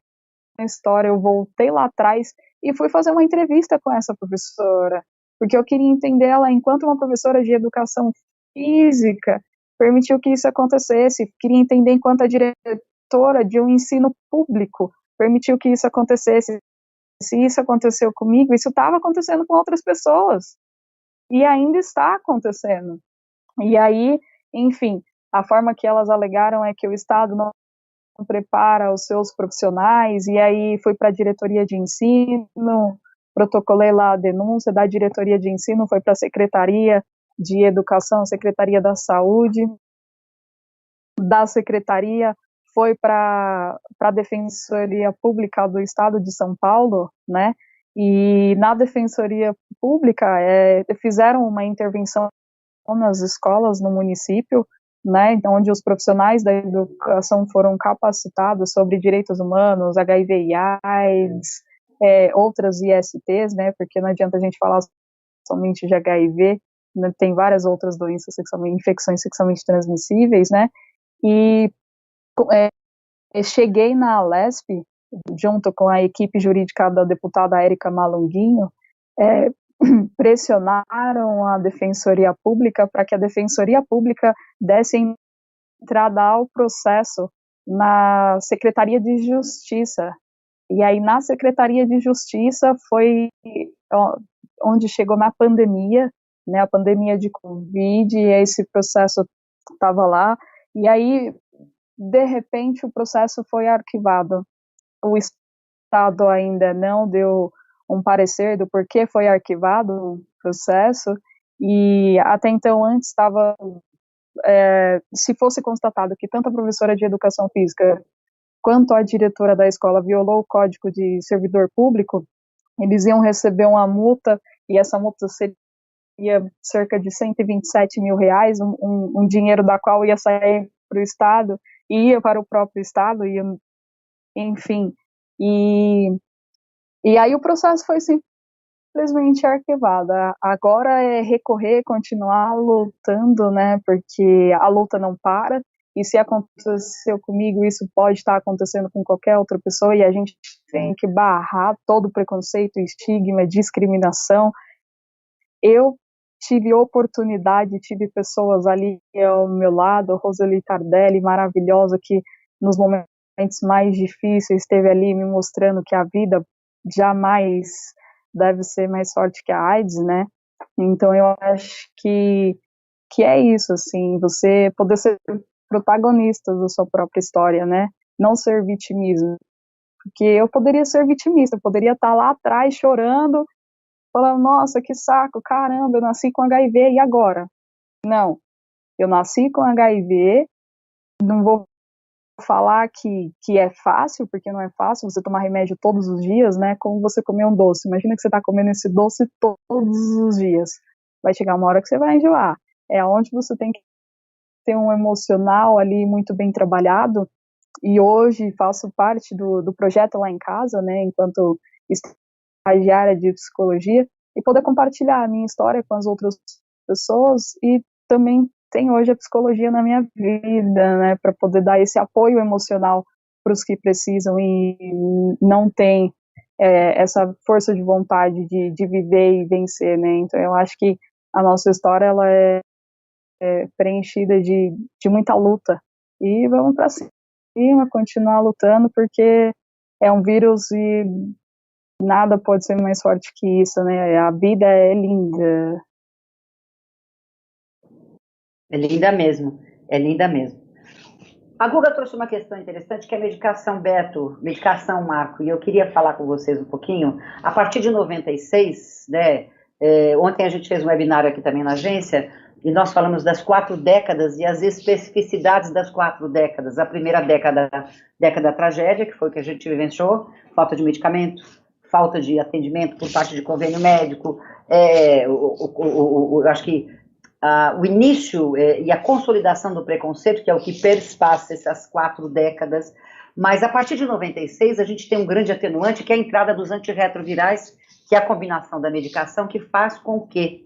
Speaker 5: história, eu voltei lá atrás e fui fazer uma entrevista com essa professora, porque eu queria entender ela enquanto uma professora de educação física, permitiu que isso acontecesse, queria entender enquanto a diretora de um ensino público, permitiu que isso acontecesse. Se isso aconteceu comigo, isso estava acontecendo com outras pessoas. E ainda está acontecendo. E aí, enfim, a forma que elas alegaram é que o Estado não prepara os seus profissionais, e aí fui para a diretoria de ensino, protocolei lá a denúncia da diretoria de ensino, foi para a Secretaria de Educação, Secretaria da Saúde, da Secretaria foi para a Defensoria Pública do Estado de São Paulo, né, e na Defensoria Pública fizeram uma intervenção nas escolas no município, né, então, onde os profissionais da educação foram capacitados sobre direitos humanos, HIV e AIDS, outras ISTs, né, porque não adianta a gente falar somente de HIV, né, tem várias outras doenças infecções sexualmente transmissíveis, né, e cheguei na Alesp, junto com a equipe jurídica da deputada Érica Malunguinho, pressionaram a Defensoria Pública para que a Defensoria Pública desse entrada ao processo na Secretaria de Justiça. E aí, na Secretaria de Justiça, foi onde chegou na pandemia, né, a pandemia de Covid, e esse processo estava lá, e aí, de repente, o processo foi arquivado. O Estado ainda não deu um parecer do porquê foi arquivado o processo, e até então, antes estava, se fosse constatado que tanto a professora de educação física quanto a diretora da escola violou o código de servidor público, eles iam receber uma multa, e essa multa seria cerca de R$127 mil, um dinheiro da qual ia sair para o Estado, e ia para o próprio Estado, enfim. E aí o processo foi simplesmente arquivado. Agora é recorrer, continuar lutando, né, porque a luta não para, e se aconteceu comigo, isso pode estar acontecendo com qualquer outra pessoa, e a gente tem que barrar todo preconceito, estigma, discriminação. Eu tive oportunidade, tive pessoas ali ao meu lado, Roseli Tardelli, maravilhosa, que nos momentos mais difíceis esteve ali me mostrando que a vida jamais deve ser mais forte que a AIDS, né? Então eu acho que é isso, assim, você poder ser protagonista da sua própria história, né? Não ser vitimismo. Porque eu poderia ser vitimista, eu poderia estar lá atrás chorando, falando, nossa, que saco, caramba, eu nasci com HIV, e agora? Não, eu nasci com HIV, não vou falar que é fácil, porque não é fácil você tomar remédio todos os dias, né, como você comer um doce. Imagina que você está comendo esse doce todos os dias. Vai chegar uma hora que você vai enjoar. É onde você tem que ter um emocional ali muito bem trabalhado, e hoje faço parte do projeto Lá em Casa, né, enquanto estagiária de psicologia, e poder compartilhar a minha história com as outras pessoas, e também tem hoje a psicologia na minha vida, né, para poder dar esse apoio emocional para os que precisam e não tem essa força de vontade de viver e vencer, né. Então eu acho que a nossa história ela é preenchida de muita luta, e vamos para cima, continuar lutando, porque é um vírus e nada pode ser mais forte que isso, né? A vida é linda.
Speaker 2: É linda mesmo, é linda mesmo. A Guga trouxe uma questão interessante, que é a medicação, Beto, medicação, Marco, e eu queria falar com vocês um pouquinho. A partir de 96, né, ontem a gente fez um webinário aqui também na agência, e nós falamos das 4 décadas e as especificidades das 4 décadas. A primeira década tragédia, que foi o que a gente vivenciou, falta de medicamento, falta de atendimento por parte de convênio médico, eu acho que o início e a consolidação do preconceito, que é o que perspassa essas 4 décadas, mas a partir de 96 a gente tem um grande atenuante, que é a entrada dos antirretrovirais, que é a combinação da medicação, que faz com que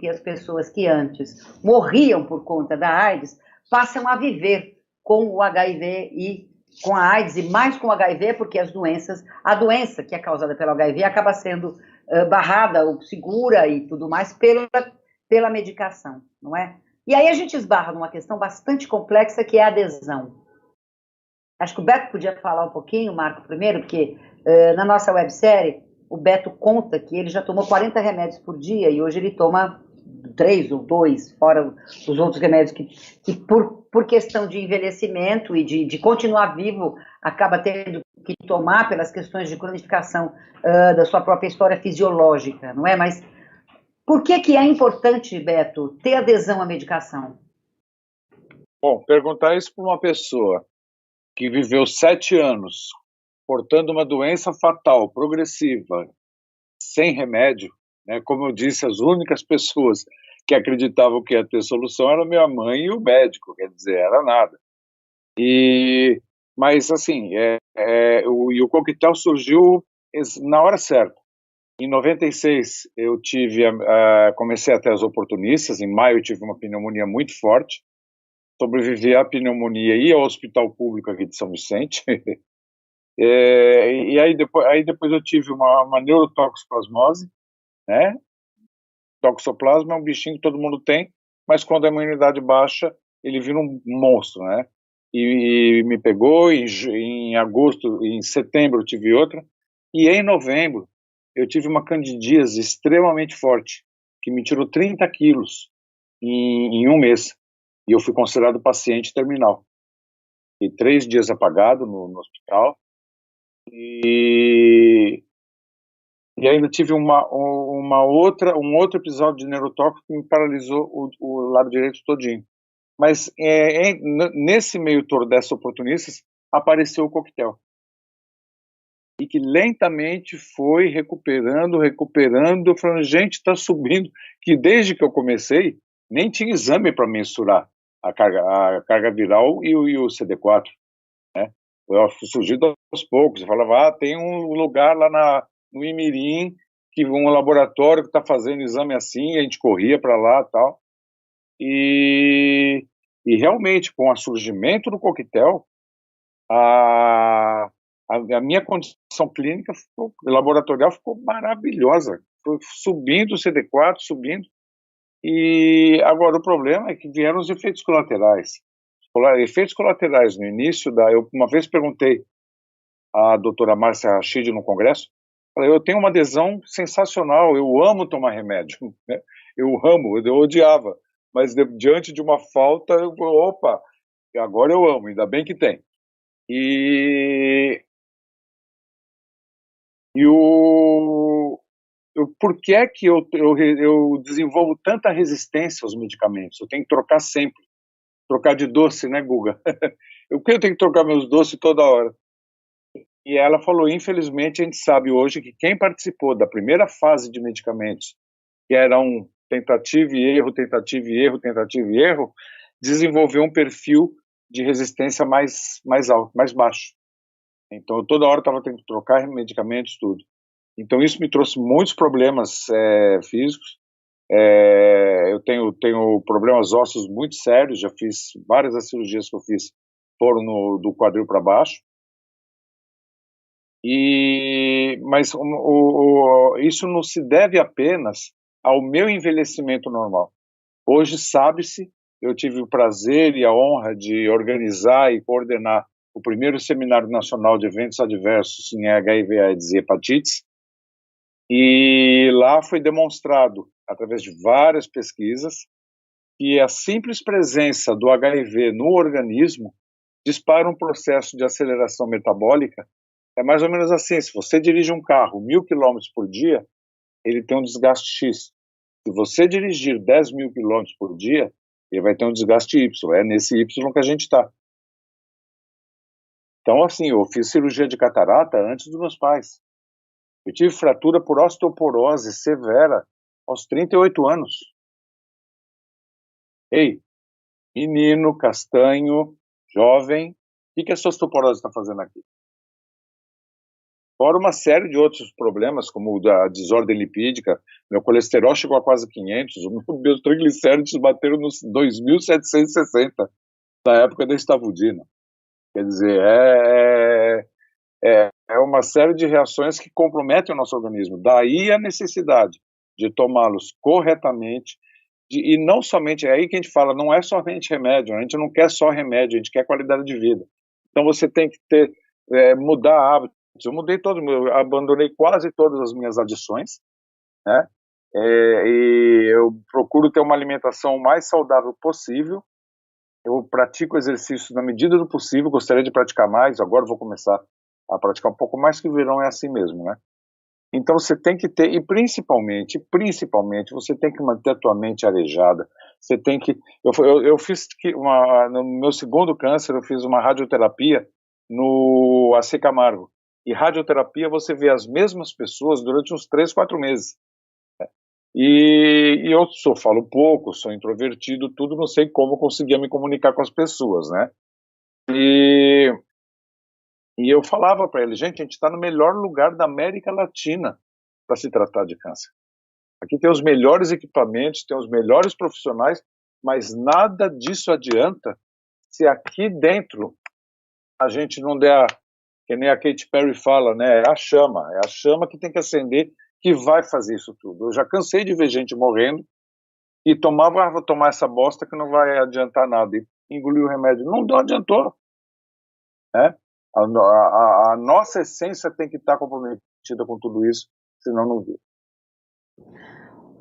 Speaker 2: as pessoas que antes morriam por conta da AIDS passem a viver com o HIV e com a AIDS, e mais com o HIV, porque a doença que é causada pelo HIV acaba sendo barrada ou segura e tudo mais pela medicação, não é? E aí a gente esbarra numa questão bastante complexa, que é a adesão. Acho que o Beto podia falar um pouquinho, Marco, primeiro, porque na nossa websérie o Beto conta que ele já tomou 40 remédios por dia, e hoje ele toma 3 ou 2, fora os outros remédios que por questão de envelhecimento e de continuar vivo, acaba tendo que tomar pelas questões de cronificação da sua própria história fisiológica, não é? Mas por que é importante, Beto, ter adesão à medicação?
Speaker 3: Bom, perguntar isso para uma pessoa que viveu 7 anos portando uma doença fatal, progressiva, sem remédio, né? Como eu disse, as únicas pessoas que acreditavam que ia ter solução eram minha mãe e o médico, quer dizer, era nada. Mas, assim, o coquetel surgiu na hora certa. Em 96, eu comecei a ter as oportunistas. Em maio, eu tive uma pneumonia muito forte. Sobrevivi à pneumonia e ao hospital público aqui de São Vicente. E aí depois eu tive uma neurotoxoplasmose, né? Toxoplasma é um bichinho que todo mundo tem, mas quando a imunidade baixa, ele vira um monstro, né? E me pegou em agosto, em setembro eu tive outra, e em novembro eu tive uma candidíase extremamente forte, que me tirou 30 quilos em um mês. E eu fui considerado paciente terminal. E 3 dias apagado no hospital. E ainda tive um outro episódio de neurotóxico que me paralisou o lado direito todinho. Mas nesse meio todo dessas oportunistas, apareceu o coquetel. E que lentamente foi recuperando, falando, gente, está subindo, que desde que eu comecei, nem tinha exame para mensurar a carga viral e o CD4, né? Eu fui surgindo aos poucos, eu falava, tem um lugar lá no Imirim, que um laboratório que está fazendo exame assim, a gente corria para lá e tal, e realmente, com o surgimento do coquetel, a minha condição clínica laboratorial ficou maravilhosa, foi subindo o CD4, subindo, e agora o problema é que vieram os efeitos colaterais. Efeitos colaterais no início eu uma vez perguntei à doutora Márcia Rachid no congresso, falei, eu tenho uma adesão sensacional, eu amo tomar remédio, né? Eu odiava, mas diante de uma falta, opa, agora eu amo, ainda bem que tem. Por que é que eu desenvolvo tanta resistência aos medicamentos? Eu tenho que trocar sempre. Trocar de doce, né, Guga? Eu tenho que trocar meus doces toda hora. E ela falou, infelizmente, a gente sabe hoje que quem participou da primeira fase de medicamentos, que era um tentativa e erro, desenvolveu um perfil de resistência mais alto, mais baixo. Então, eu toda hora estava tendo que trocar medicamentos, tudo. Então, isso me trouxe muitos problemas físicos. Eu tenho problemas ósseos muito sérios, já fiz várias das cirurgias que eu fiz foram do quadril para baixo. Mas isso não se deve apenas ao meu envelhecimento normal. Hoje sabe-se, eu tive o prazer e a honra de organizar e coordenar o primeiro Seminário Nacional de Eventos Adversos em HIV, AIDS e Hepatites, e lá foi demonstrado, através de várias pesquisas, que a simples presença do HIV no organismo dispara um processo de aceleração metabólica. É mais ou menos assim, se você dirige um carro 1.000 km por dia, ele tem um desgaste X. Se você dirigir 10.000 km por dia, ele vai ter um desgaste Y. É nesse Y que a gente está. Então, assim, eu fiz cirurgia de catarata antes dos meus pais. Eu tive fratura por osteoporose severa aos 38 anos. Ei, menino, castanho, jovem, o que essa osteoporose está fazendo aqui? Fora uma série de outros problemas, como a desordem lipídica, meu colesterol chegou a quase 500, meus triglicéridos bateram nos 2.760, na época da estavudina. Quer dizer, é uma série de reações que comprometem o nosso organismo. Daí a necessidade de tomá-los corretamente, e não somente, é aí que a gente fala, não é somente remédio, a gente não quer só remédio, a gente quer qualidade de vida. Então você tem que mudar hábitos. Eu mudei eu abandonei quase todas as minhas adições, né? E eu procuro ter uma alimentação mais saudável possível. Eu pratico exercício na medida do possível, gostaria de praticar mais, agora vou começar a praticar um pouco mais, que o verão é assim mesmo, né? Então você tem que ter, e principalmente, você tem que manter a tua mente arejada. Você tem que, eu fiz no meu segundo câncer, eu fiz uma radioterapia no AC Camargo. E radioterapia você vê as mesmas pessoas durante uns 3, 4 meses. E eu falo pouco, sou introvertido, tudo, não sei como conseguia me comunicar com as pessoas, né? E eu falava para ele, gente, a gente está no melhor lugar da América Latina para se tratar de câncer. Aqui tem os melhores equipamentos, tem os melhores profissionais, mas nada disso adianta se aqui dentro a gente não der, que nem a Katy Perry fala, né? É a chama que tem que acender, que vai fazer isso tudo. Eu já cansei de ver gente morrendo e vou tomar essa bosta que não vai adiantar nada. E engoliu o remédio. Não adiantou. Né? A nossa essência tem que estar comprometida com tudo isso. senão não vira.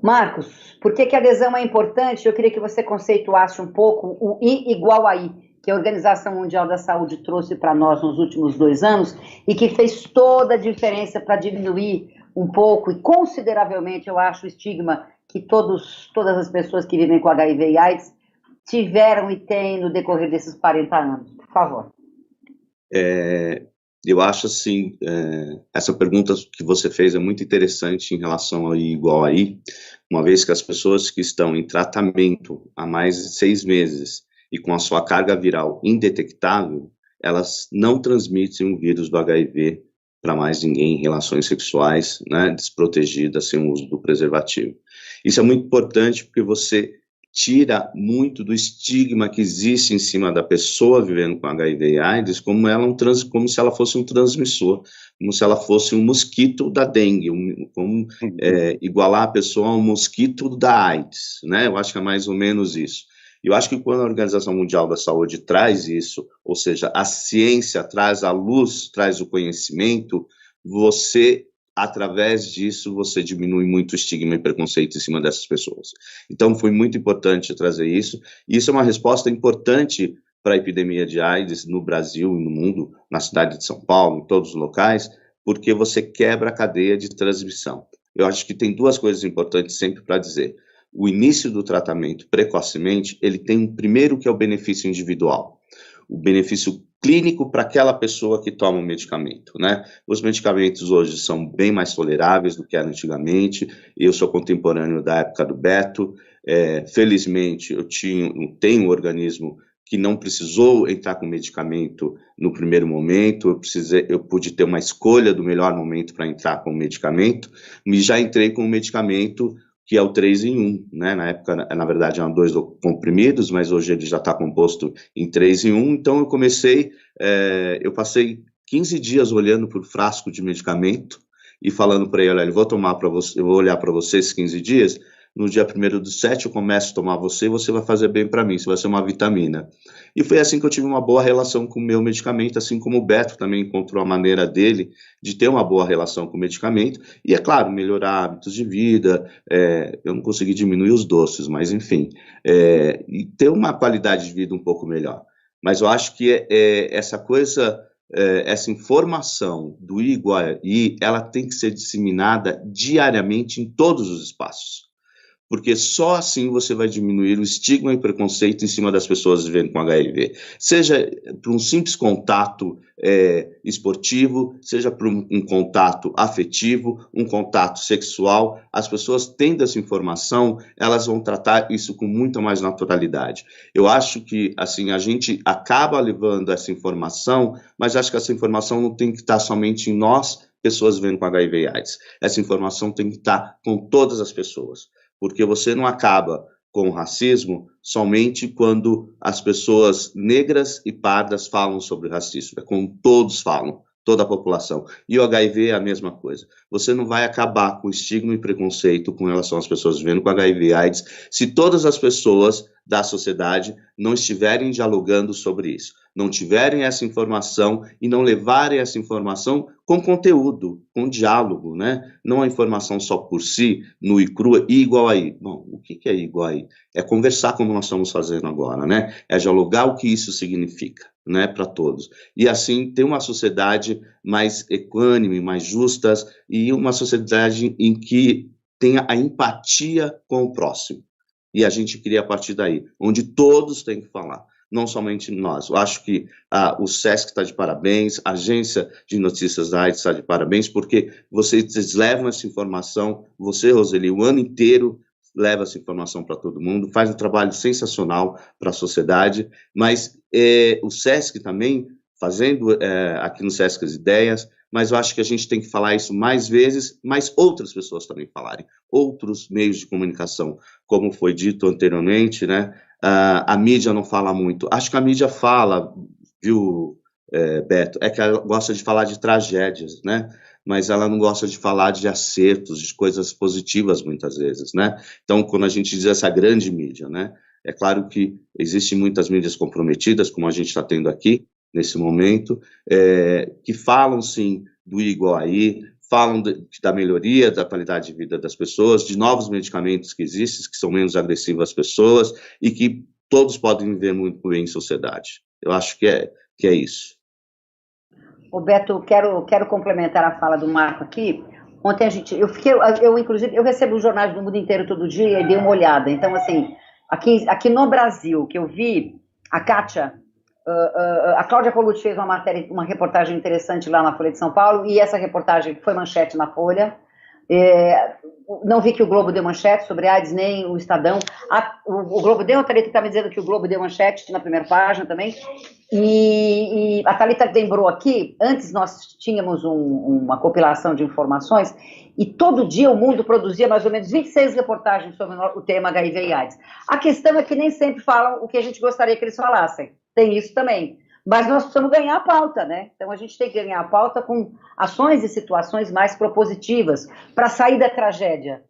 Speaker 2: Marcos, por que a adesão é importante? Eu queria que você conceituasse um pouco o I igual a I, que a Organização Mundial da Saúde trouxe para nós nos últimos 2 anos e que fez toda a diferença para diminuir um pouco e consideravelmente, eu acho, o estigma que todas as pessoas que vivem com HIV e AIDS tiveram e têm no decorrer desses 40 anos. Por favor.
Speaker 4: Eu acho assim, essa pergunta que você fez é muito interessante em relação ao I igual a I, uma vez que as pessoas que estão em tratamento há mais de 6 meses e com a sua carga viral indetectável, elas não transmitem o vírus do HIV para mais ninguém em relações sexuais, né, desprotegidas, sem o uso do preservativo. Isso é muito importante porque você tira muito do estigma que existe em cima da pessoa vivendo com HIV e AIDS, como se ela fosse um transmissor, como se ela fosse um mosquito da dengue, igualar a pessoa a um mosquito da AIDS, né? Eu acho que é mais ou menos isso. Eu acho que quando a Organização Mundial da Saúde traz isso, ou seja, a ciência traz a luz, traz o conhecimento, através disso, você diminui muito o estigma e preconceito em cima dessas pessoas. Então, foi muito importante trazer isso. E isso é uma resposta importante para a epidemia de AIDS no Brasil e no mundo, na cidade de São Paulo, em todos os locais, porque você quebra a cadeia de transmissão. Eu acho que tem 2 coisas importantes sempre para dizer. O início do tratamento, precocemente, ele tem primeiro que é o benefício individual. O benefício clínico para aquela pessoa que toma o medicamento, né? Os medicamentos hoje são bem mais toleráveis do que era antigamente. Eu sou contemporâneo da época do Beto. Felizmente, eu tenho um organismo que não precisou entrar com medicamento no primeiro momento. Eu pude ter uma escolha do melhor momento para entrar com o medicamento. E já entrei com o medicamento que é o 3 em 1, né? Na época, na verdade, eram 2 comprimidos, mas hoje ele já está composto em 3 em 1, então eu passei 15 dias olhando para o frasco de medicamento e falando para ele, olha, eu vou olhar para você esses 15 dias, no dia 1º/7 eu começo a tomar você vai fazer bem para mim, você vai ser uma vitamina. E foi assim que eu tive uma boa relação com o meu medicamento, assim como o Beto também encontrou a maneira dele de ter uma boa relação com o medicamento, e é claro, melhorar hábitos de vida, eu não consegui diminuir os doces, mas enfim, e ter uma qualidade de vida um pouco melhor. Mas eu acho que essa coisa, essa informação do I igual a I, ela tem que ser disseminada diariamente em todos os espaços. Porque só assim você vai diminuir o estigma e preconceito em cima das pessoas vivendo com HIV. Seja por um simples contato esportivo, seja por um contato afetivo, um contato sexual. As pessoas tendo essa informação, elas vão tratar isso com muita mais naturalidade. Eu acho que assim, a gente acaba levando essa informação, mas acho que essa informação não tem que estar somente em nós, pessoas vivendo com HIV e AIDS. Essa informação tem que estar com todas as pessoas. Porque você não acaba com o racismo somente quando as pessoas negras e pardas falam sobre racismo, é como todos falam, toda a população. E o HIV é a mesma coisa. Você não vai acabar com estigma e preconceito com relação às pessoas vivendo com HIV e AIDS se todas as pessoas da sociedade não estiverem dialogando sobre isso, não tiverem essa informação e não levarem essa informação com conteúdo, com diálogo, né? Não a informação só por si, nu e crua, I igual a I. Bom, o que é I igual a I? É conversar como nós estamos fazendo agora, né? É dialogar o que isso significa, né, para todos. E assim, ter uma sociedade mais equânime, mais justa e uma sociedade em que tenha a empatia com o próximo. E a gente cria a partir daí, onde todos têm que falar, não somente nós. Eu acho que o SESC está de parabéns, a Agência de Notícias da AIDS está de parabéns, porque vocês levam essa informação, você, Roseli, o ano inteiro leva essa informação para todo mundo, faz um trabalho sensacional para a sociedade, mas o SESC também, fazendo aqui no SESC as ideias, mas eu acho que a gente tem que falar isso mais vezes, mas outras pessoas também falarem, outros meios de comunicação, como foi dito anteriormente, né? A mídia não fala muito. Acho que a mídia fala, viu, Beto, é que ela gosta de falar de tragédias, né? Mas ela não gosta de falar de acertos, de coisas positivas muitas vezes, né? Então, quando a gente diz essa grande mídia, né? É claro que existem muitas mídias comprometidas, como a gente está tendo aqui, nesse momento, que falam, sim, do I igual a I, falam da melhoria da qualidade de vida das pessoas, de novos medicamentos que existem, que são menos agressivos às pessoas e que todos podem viver muito bem em sociedade. Eu acho que é isso.
Speaker 2: Beto, quero complementar a fala do Marco aqui. Ontem inclusive, eu recebo os jornais do mundo inteiro todo dia e dei uma olhada. Então, assim, aqui no Brasil, que eu vi, a Kátia, a Cláudia Colucci fez uma reportagem interessante lá na Folha de São Paulo, e essa reportagem foi manchete na Folha. Não vi que o Globo deu manchete sobre AIDS, nem o Estadão. O Globo deu, a Thalita está me dizendo que o Globo deu manchete na primeira página também. E a Thalita lembrou aqui, antes nós tínhamos uma compilação de informações, e todo dia o mundo produzia mais ou menos 26 reportagens sobre o tema HIV e AIDS. A questão é que nem sempre falam o que a gente gostaria que eles falassem. Tem isso também. Mas nós precisamos ganhar a pauta, né? Então a gente tem que ganhar a pauta com ações e situações mais propositivas para sair da tragédia,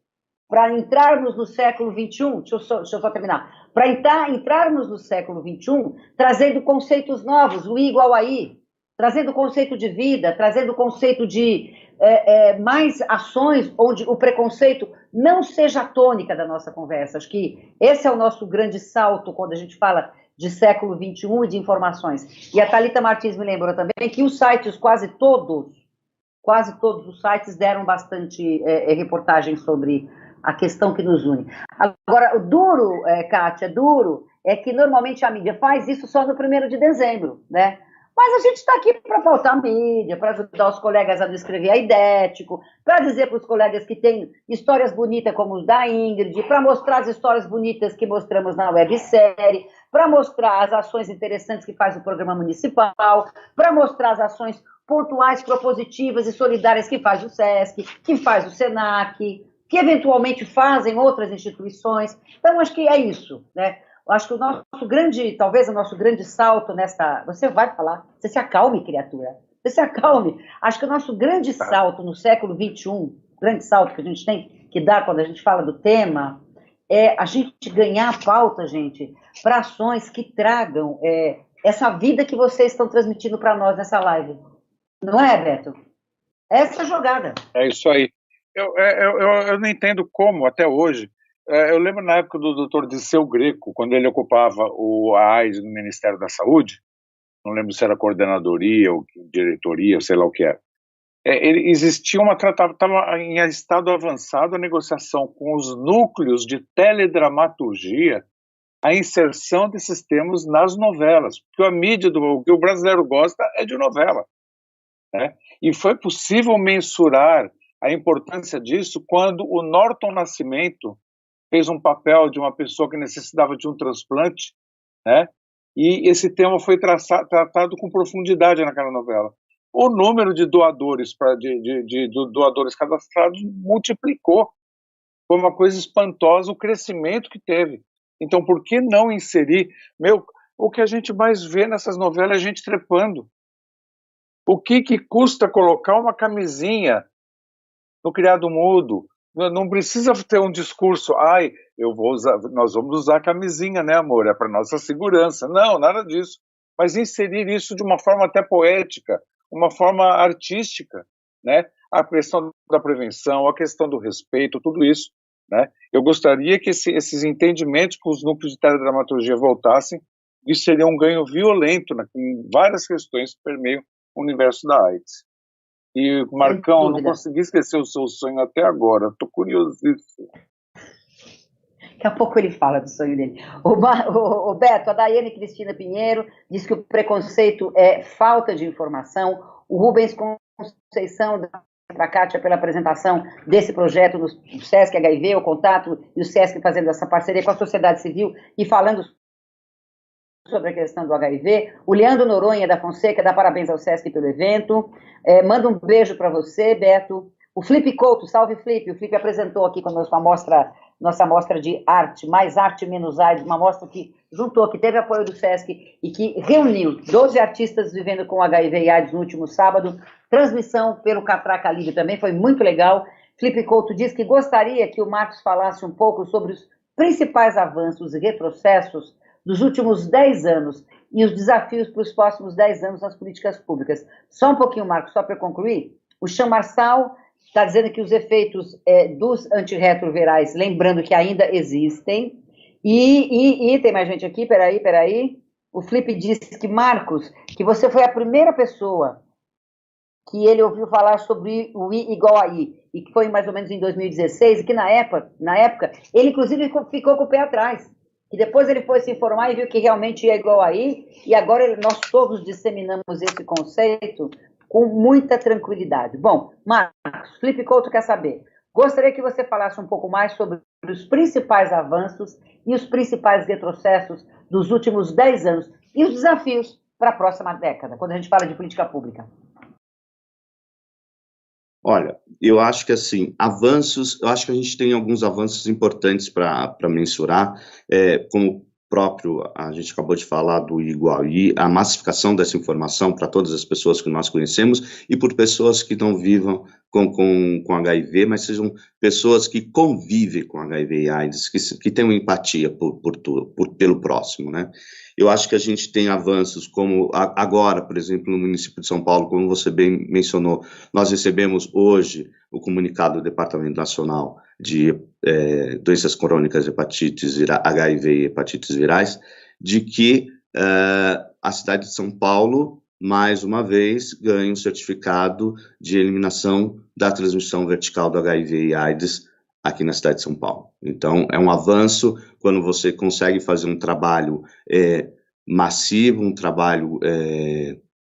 Speaker 2: para entrarmos no século XXI, deixa eu só terminar, para entrarmos no século XXI trazendo conceitos novos, o I igual a I, trazendo conceito de vida, trazendo conceito de mais ações onde o preconceito não seja a tônica da nossa conversa. Acho que esse é o nosso grande salto quando a gente fala de século XXI e de informações. E a Thalita Martins me lembrou também que os sites, quase todos os sites deram bastante reportagem sobre a questão que nos une. Agora, o duro, Kátia, é que normalmente a mídia faz isso só no 1º de dezembro, né? Mas a gente está aqui para pautar a mídia, para ajudar os colegas a não escrever aidético, para dizer para os colegas que tem histórias bonitas como os da Ingrid, para mostrar as histórias bonitas que mostramos na websérie, para mostrar as ações interessantes que faz o programa municipal, para mostrar as ações pontuais, propositivas e solidárias que faz o SESC, que faz o SENAC, que eventualmente fazem outras instituições. Então, acho que é isso, né? Acho que talvez o nosso grande salto nesta... Você vai falar, você se acalme, criatura, você se acalme. Acho que o nosso grande salto no século XXI, o grande salto que a gente tem que dar quando a gente fala do tema, é a gente ganhar a pauta, gente, para ações que tragam essa vida que vocês estão transmitindo para nós nessa live. Não é, Beto? Essa é a jogada.
Speaker 3: É isso aí. Eu não entendo como, até hoje. Eu lembro na época do Dr. Disseu Greco, quando ele ocupava a AIDS no Ministério da Saúde, não lembro se era coordenadoria ou diretoria, sei lá o que era. Existia estava em estado avançado a negociação com os núcleos de teledramaturgia, a inserção desses termos nas novelas, porque a mídia, o que o brasileiro gosta é de novela, né? E foi possível mensurar a importância disso quando o Norton Nascimento fez um papel de uma pessoa que necessitava de um transplante, né? E esse tema foi tratado com profundidade naquela novela. O número de doadores, doadores cadastrados multiplicou. Foi uma coisa espantosa o crescimento que teve. Então, por que não inserir? O que a gente mais vê nessas novelas é a gente trepando. O que custa colocar uma camisinha no criado mudo? Não precisa ter um discurso, nós vamos usar camisinha, né, amor? É para nossa segurança. Não, nada disso. Mas inserir isso de uma forma até poética, uma forma artística, né? A questão da prevenção, a questão do respeito, tudo isso, né? Eu gostaria que esses entendimentos com os núcleos de teledramaturgia voltassem. Isso seria um ganho violento em várias questões que permeiam o universo da AIDS. E, Marcão, não consegui esquecer o seu sonho até agora. Estou curiosíssimo.
Speaker 2: Daqui a pouco ele fala do sonho dele. O Beto, a Daiane Cristina Pinheiro diz que o preconceito é falta de informação. O Rubens Conceição, para a Kátia, pela apresentação desse projeto no SESC HIV, o contato e o SESC fazendo essa parceria com a sociedade civil e falando sobre a questão do HIV. O Leandro Noronha da Fonseca dá parabéns ao SESC pelo evento. Manda um beijo para você, Beto. O Felipe Couto, salve Felipe. O Felipe apresentou aqui conosco nossa mostra de arte, Mais Arte Menos AIDS, uma mostra que juntou, que teve apoio do SESC e que reuniu 12 artistas vivendo com HIV e AIDS no último sábado. Transmissão pelo Catraca Livre também, foi muito legal. Felipe Couto diz que gostaria que o Marcos falasse um pouco sobre os principais avanços e retrocessos dos últimos 10 anos e os desafios para os próximos 10 anos nas políticas públicas. Só um pouquinho, Marcos, só para concluir. O Chamarçal está dizendo que os efeitos dos antirretrovirais, lembrando que ainda existem, e tem mais gente aqui, peraí. O Felipe disse que, Marcos, que você foi a primeira pessoa que ele ouviu falar sobre o I igual a I, e que foi mais ou menos em 2016, e que na época ele inclusive ficou com o pé atrás, que depois ele foi se informar e viu que realmente I é igual a I, e agora nós todos disseminamos esse conceito com muita tranquilidade. Bom, Marcos, Felipe Couto quer saber, gostaria que você falasse um pouco mais sobre os principais avanços e os principais retrocessos dos últimos 10 anos e os desafios para a próxima década, quando a gente fala de política pública.
Speaker 4: Olha, eu acho que assim, eu acho que a gente tem alguns avanços importantes para mensurar, como próprio, a gente acabou de falar do igual I, a massificação dessa informação para todas as pessoas que nós conhecemos e por pessoas que não vivam com HIV, mas sejam pessoas que convivem com HIV e AIDS, que tenham empatia pelo próximo, né? Eu acho que a gente tem avanços como agora, por exemplo, no município de São Paulo, como você bem mencionou, nós recebemos hoje o comunicado do Departamento Nacional de Doenças Crônicas, Hepatites, HIV e Hepatites Virais, de que a cidade de São Paulo, mais uma vez, ganha um certificado de eliminação da transmissão vertical do HIV e AIDS aqui na cidade de São Paulo. Então, é um avanço quando você consegue fazer um trabalho massivo, um trabalho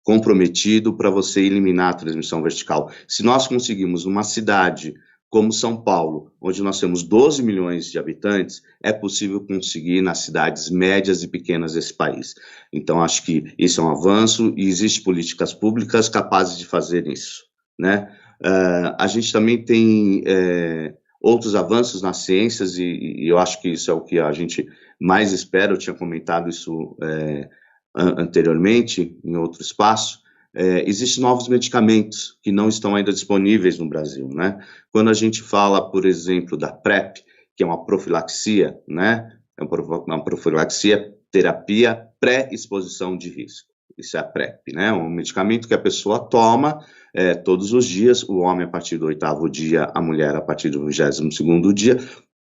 Speaker 4: comprometido para você eliminar a transmissão vertical. Se nós conseguimos uma cidade como São Paulo, onde nós temos 12 milhões de habitantes, é possível conseguir nas cidades médias e pequenas desse país. Então, acho que isso é um avanço e existem políticas públicas capazes de fazer isso, né? A gente também tem outros avanços nas ciências e eu acho que isso é o que a gente mais espera. Eu tinha comentado isso anteriormente em outro espaço. Existem novos medicamentos que não estão ainda disponíveis no Brasil, né? Quando a gente fala, por exemplo, da PrEP, que é uma profilaxia, né? É uma profilaxia, terapia pré-exposição de risco. Isso é a PrEP, né? Um medicamento que a pessoa toma todos os dias, o homem a partir do 8º dia, a mulher a partir do 22º dia,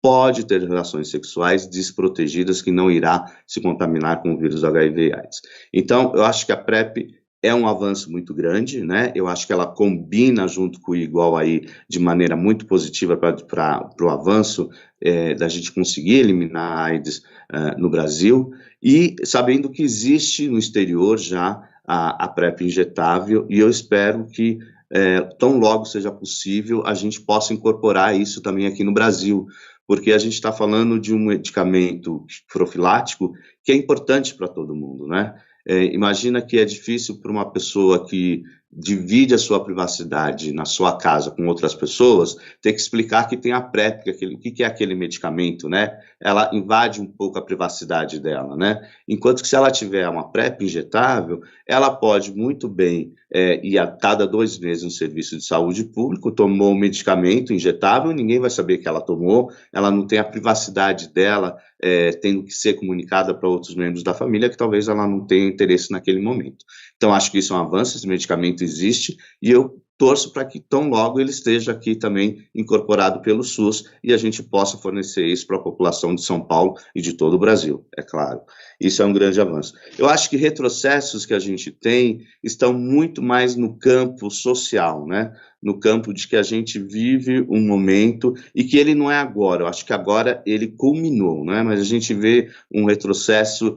Speaker 4: pode ter relações sexuais desprotegidas que não irá se contaminar com o vírus do HIV e AIDS. Então, eu acho que a PrEP é um avanço muito grande, né? Eu acho que ela combina junto com o igual aí de maneira muito positiva para o avanço da gente conseguir eliminar a AIDS no Brasil, e sabendo que existe no exterior já a PrEP injetável, e eu espero que tão logo seja possível a gente possa incorporar isso também aqui no Brasil, porque a gente está falando de um medicamento profilático que é importante para todo mundo, né? Imagina que é difícil para uma pessoa que divide a sua privacidade na sua casa com outras pessoas, ter que explicar que tem a PrEP, o que é aquele medicamento, né? Ela invade um pouco a privacidade dela, né? Enquanto que se ela tiver uma PrEP injetável, ela pode muito bem ir a cada 2 meses no serviço de saúde público, tomou um medicamento injetável, ninguém vai saber que ela tomou, ela não tem a privacidade dela, tendo que ser comunicada para outros membros da família, que talvez ela não tenha interesse naquele momento. Então, acho que isso é um avanço, esse medicamento existe, e eu torço para que tão logo ele esteja aqui também incorporado pelo SUS e a gente possa fornecer isso para a população de São Paulo e de todo o Brasil, é claro. Isso é um grande avanço. Eu acho que retrocessos que a gente tem estão muito mais no campo social, né? No campo de que a gente vive um momento e que ele não é agora, eu acho que agora ele culminou, né? Mas a gente vê um retrocesso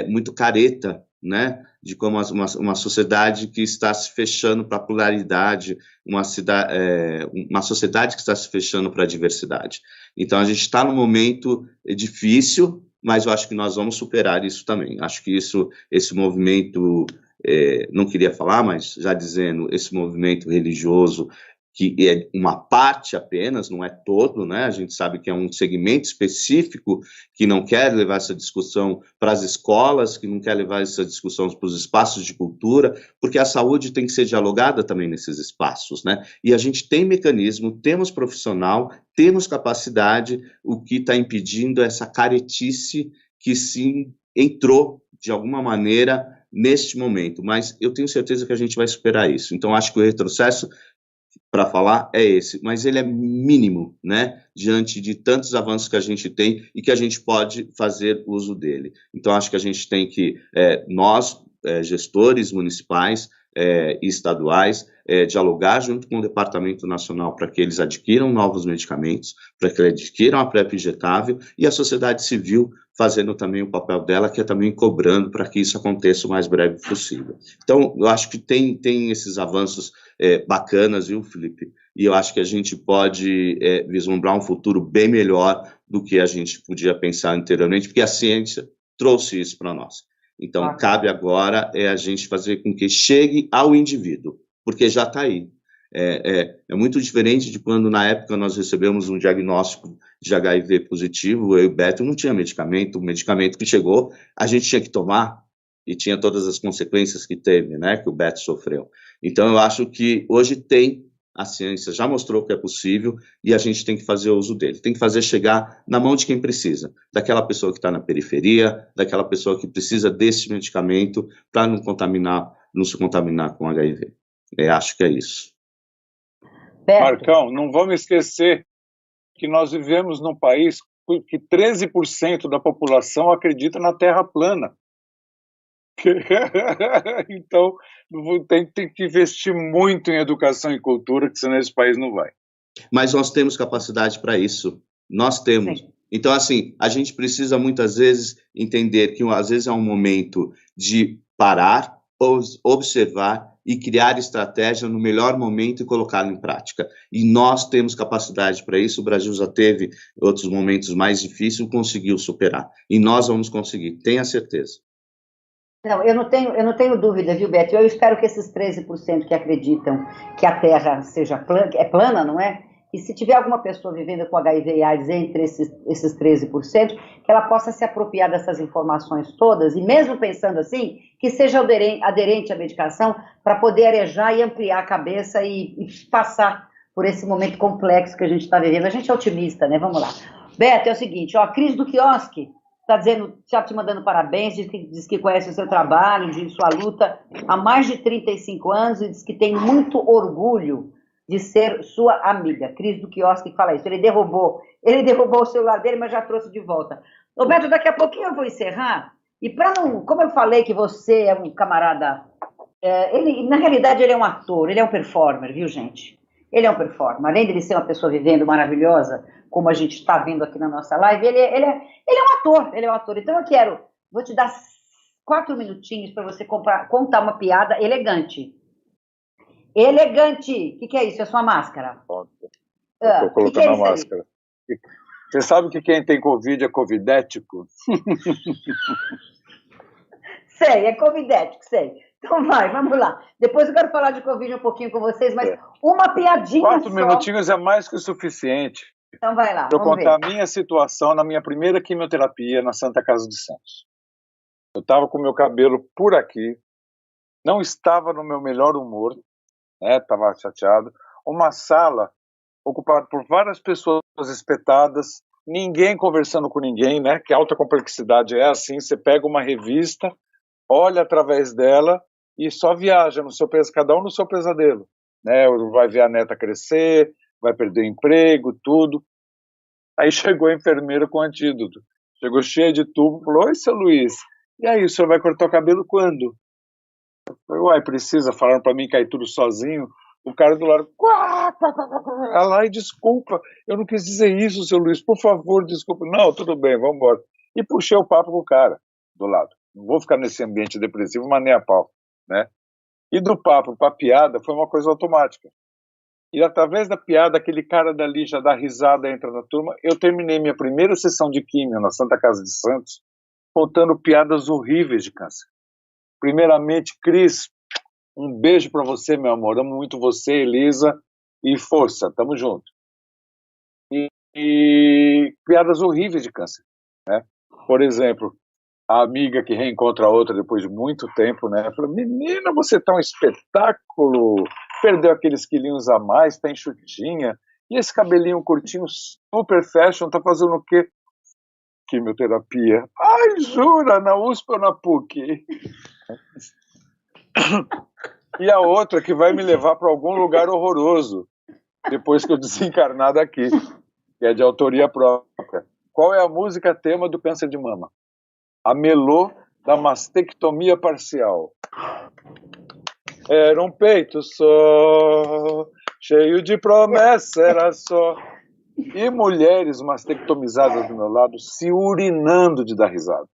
Speaker 4: muito careta, né? De como uma sociedade que está se fechando para a pluralidade, uma sociedade que está se fechando para a diversidade. Então, a gente está num momento difícil, mas eu acho que nós vamos superar isso também. Acho que esse movimento, não queria falar, mas já dizendo, esse movimento religioso, que é uma parte apenas, não é todo, né? A gente sabe que é um segmento específico que não quer levar essa discussão para as escolas, que não quer levar essa discussão para os espaços de cultura, porque a saúde tem que ser dialogada também nesses espaços, né? E a gente tem mecanismo, temos profissional, temos capacidade, o que está impedindo essa caretice que se entrou, de alguma maneira, neste momento. Mas eu tenho certeza que a gente vai superar isso. Então, acho que o retrocesso para falar é esse, mas ele é mínimo, né, diante de tantos avanços que a gente tem e que a gente pode fazer uso dele. Então, acho que a gente tem que, nós, gestores municipais e estaduais, dialogar junto com o Departamento Nacional para que eles adquiram novos medicamentos, para que eles adquiram a PrEP injetável, e a sociedade civil fazendo também o papel dela, que é também cobrando para que isso aconteça o mais breve possível. Então, eu acho que tem esses avanços bacanas, viu, Felipe? E eu acho que a gente pode vislumbrar um futuro bem melhor do que a gente podia pensar anteriormente, porque a ciência trouxe isso para nós. Então, cabe agora a gente fazer com que chegue ao indivíduo, porque já está aí. É muito diferente de quando, na época, nós recebemos um diagnóstico de HIV positivo, eu e o Beto não tinha medicamento, o medicamento que chegou, a gente tinha que tomar, e tinha todas as consequências que teve, né, que o Beto sofreu. Então, eu acho que hoje a ciência já mostrou que é possível e a gente tem que fazer uso dele. Tem que fazer chegar na mão de quem precisa, daquela pessoa que está na periferia, daquela pessoa que precisa desse medicamento para não se contaminar com HIV. Acho que é isso.
Speaker 3: Marcão, não vamos esquecer que nós vivemos num país que 13% da população acredita na Terra plana. Então, tem que investir muito em educação e cultura, que senão esse país não vai.
Speaker 4: Mas nós temos capacidade para isso. Nós temos. Sim. Então, assim, a gente precisa muitas vezes entender que às vezes é um momento de parar, observar e criar estratégia no melhor momento e colocá-la em prática. E nós temos capacidade para isso. O Brasil já teve outros momentos mais difíceis e conseguiu superar. E nós vamos conseguir, tenha certeza.
Speaker 2: Não, eu não tenho dúvida, viu, Beto? Eu espero que esses 13% que acreditam que a Terra seja plana, não é? E se tiver alguma pessoa vivendo com HIV e AIDS entre esses 13%, que ela possa se apropriar dessas informações todas, e mesmo pensando assim, que seja aderente à medicação para poder arejar e ampliar a cabeça e passar por esse momento complexo que a gente está vivendo. A gente é otimista, né? Vamos lá. Beto, é o seguinte, a Cris do Quiosque está dizendo, já te mandando parabéns, diz que conhece o seu trabalho, de sua luta há mais de 35 anos e diz que tem muito orgulho de ser sua amiga. Cris do Quiosque fala isso. Ele derrubou o celular dele, mas já trouxe de volta. Roberto, daqui a pouquinho eu vou encerrar, e para não, como eu falei que você é um camarada, na realidade ele é um ator, ele é um performer, viu, gente? Ele é um performer, além de ele ser uma pessoa vivendo maravilhosa, como a gente está vendo aqui na nossa live, ele é um ator, então vou te dar 4 minutinhos para você contar uma piada elegante. Elegante! O que é isso? É sua máscara?
Speaker 3: Estou colocando a máscara. Aí? Você sabe que quem tem Covid é covidético?
Speaker 2: Sei, é covidético, sei. Então vamos lá. Depois eu quero falar de Covid um pouquinho com vocês, mas uma piadinha
Speaker 3: 4 minutinhos é mais que o suficiente.
Speaker 2: Então vai lá,
Speaker 3: para eu contar a minha situação na minha primeira quimioterapia na Santa Casa de Santos. Eu estava com o meu cabelo por aqui, não estava no meu melhor humor, estava chateado. Uma sala ocupada por várias pessoas espetadas, ninguém conversando com ninguém, né? Que alta complexidade é assim, você pega uma revista, olha através dela e só viaja no seu cada um no seu pesadelo, né? Vai ver a neta crescer, vai perder o emprego, tudo. Aí chegou a enfermeira com antídoto, chegou cheia de tubo, falou: oi, seu Luiz, e aí, o senhor vai cortar o cabelo quando? Eu falei: uai, precisa, falaram para mim cair tudo sozinho. O cara do lado, ai, desculpa, eu não quis dizer isso, seu Luiz, por favor, desculpa. Não, tudo bem, vamos embora. E puxei o papo com o cara do lado. Não vou ficar nesse ambiente depressivo, mas nem a pau, né? E do papo para a piada foi uma coisa automática. E através da piada, aquele cara dali já dá risada, entra na turma. Eu terminei minha primeira sessão de químio na Santa Casa de Santos contando piadas horríveis de câncer. Primeiramente, Cris, um beijo para você, meu amor. Amo muito você, Elisa. E força, tamo junto. E piadas horríveis de câncer, né? Por exemplo, a amiga que reencontra a outra depois de muito tempo, né? Falou: menina, você tá um espetáculo. Perdeu aqueles quilinhos a mais, tá enxutinha. E esse cabelinho curtinho, super fashion, tá fazendo o quê? Quimioterapia. Ai, jura? Na USP ou na PUC? E a outra que vai me levar para algum lugar horroroso, depois que eu desencarnar daqui, que é de autoria própria. Qual é a música tema do Câncer de Mama? A melô da mastectomia parcial. Era um peito só, cheio de promessa, era só. E mulheres mastectomizadas do meu lado se urinando de dar risada.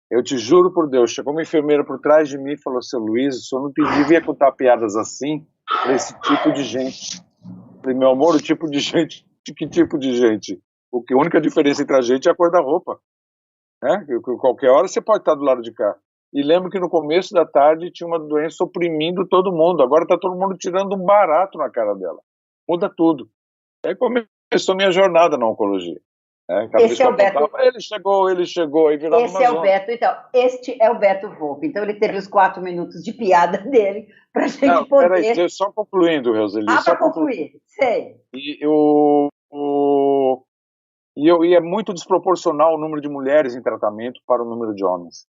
Speaker 3: Eu te juro por Deus, chegou uma enfermeira por trás de mim e falou: seu Luiz, o senhor não devia contar piadas assim para esse tipo de gente. Eu falei: meu amor, o tipo de gente, que tipo de gente? A única diferença entre a gente é a cor da roupa. Né? Qualquer hora você pode estar do lado de cá. E lembro que no começo da tarde tinha uma doença oprimindo todo mundo. Agora está todo mundo tirando um barato na cara dela. Muda tudo. Aí começou minha jornada na oncologia.
Speaker 2: Esse é o Beto.
Speaker 3: Ele chegou, aí virava
Speaker 2: esse é o Beto, então. Este é o Beto Volpi. Então ele teve os 4 minutos de piada dele para a gente poder...
Speaker 3: Peraí, só concluindo, Roseli.
Speaker 2: para concluir, sei.
Speaker 3: E é muito desproporcional o número de mulheres em tratamento para o número de homens.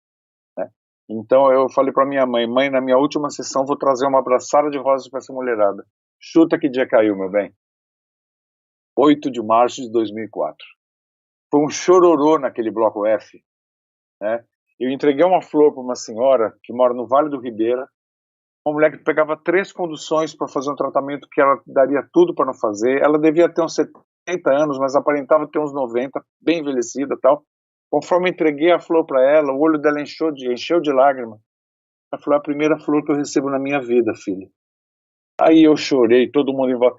Speaker 3: Né? Então eu falei para minha mãe, na minha última sessão, vou trazer uma abraçada de rosas para essa mulherada. Chuta que dia caiu, meu bem. 8 de março de 2004. Foi um chororô naquele bloco F. Né? Eu entreguei uma flor para uma senhora que mora no Vale do Ribeira, uma mulher que pegava 3 conduções para fazer um tratamento que ela daria tudo para não fazer. Ela devia ter uns 70 anos, mas aparentava ter uns 90, bem envelhecida e tal. Conforme eu entreguei a flor para ela, o olho dela encheu de lágrima. Ela falou: a primeira flor que eu recebo na minha vida, filha. Aí eu chorei, todo mundo em volta.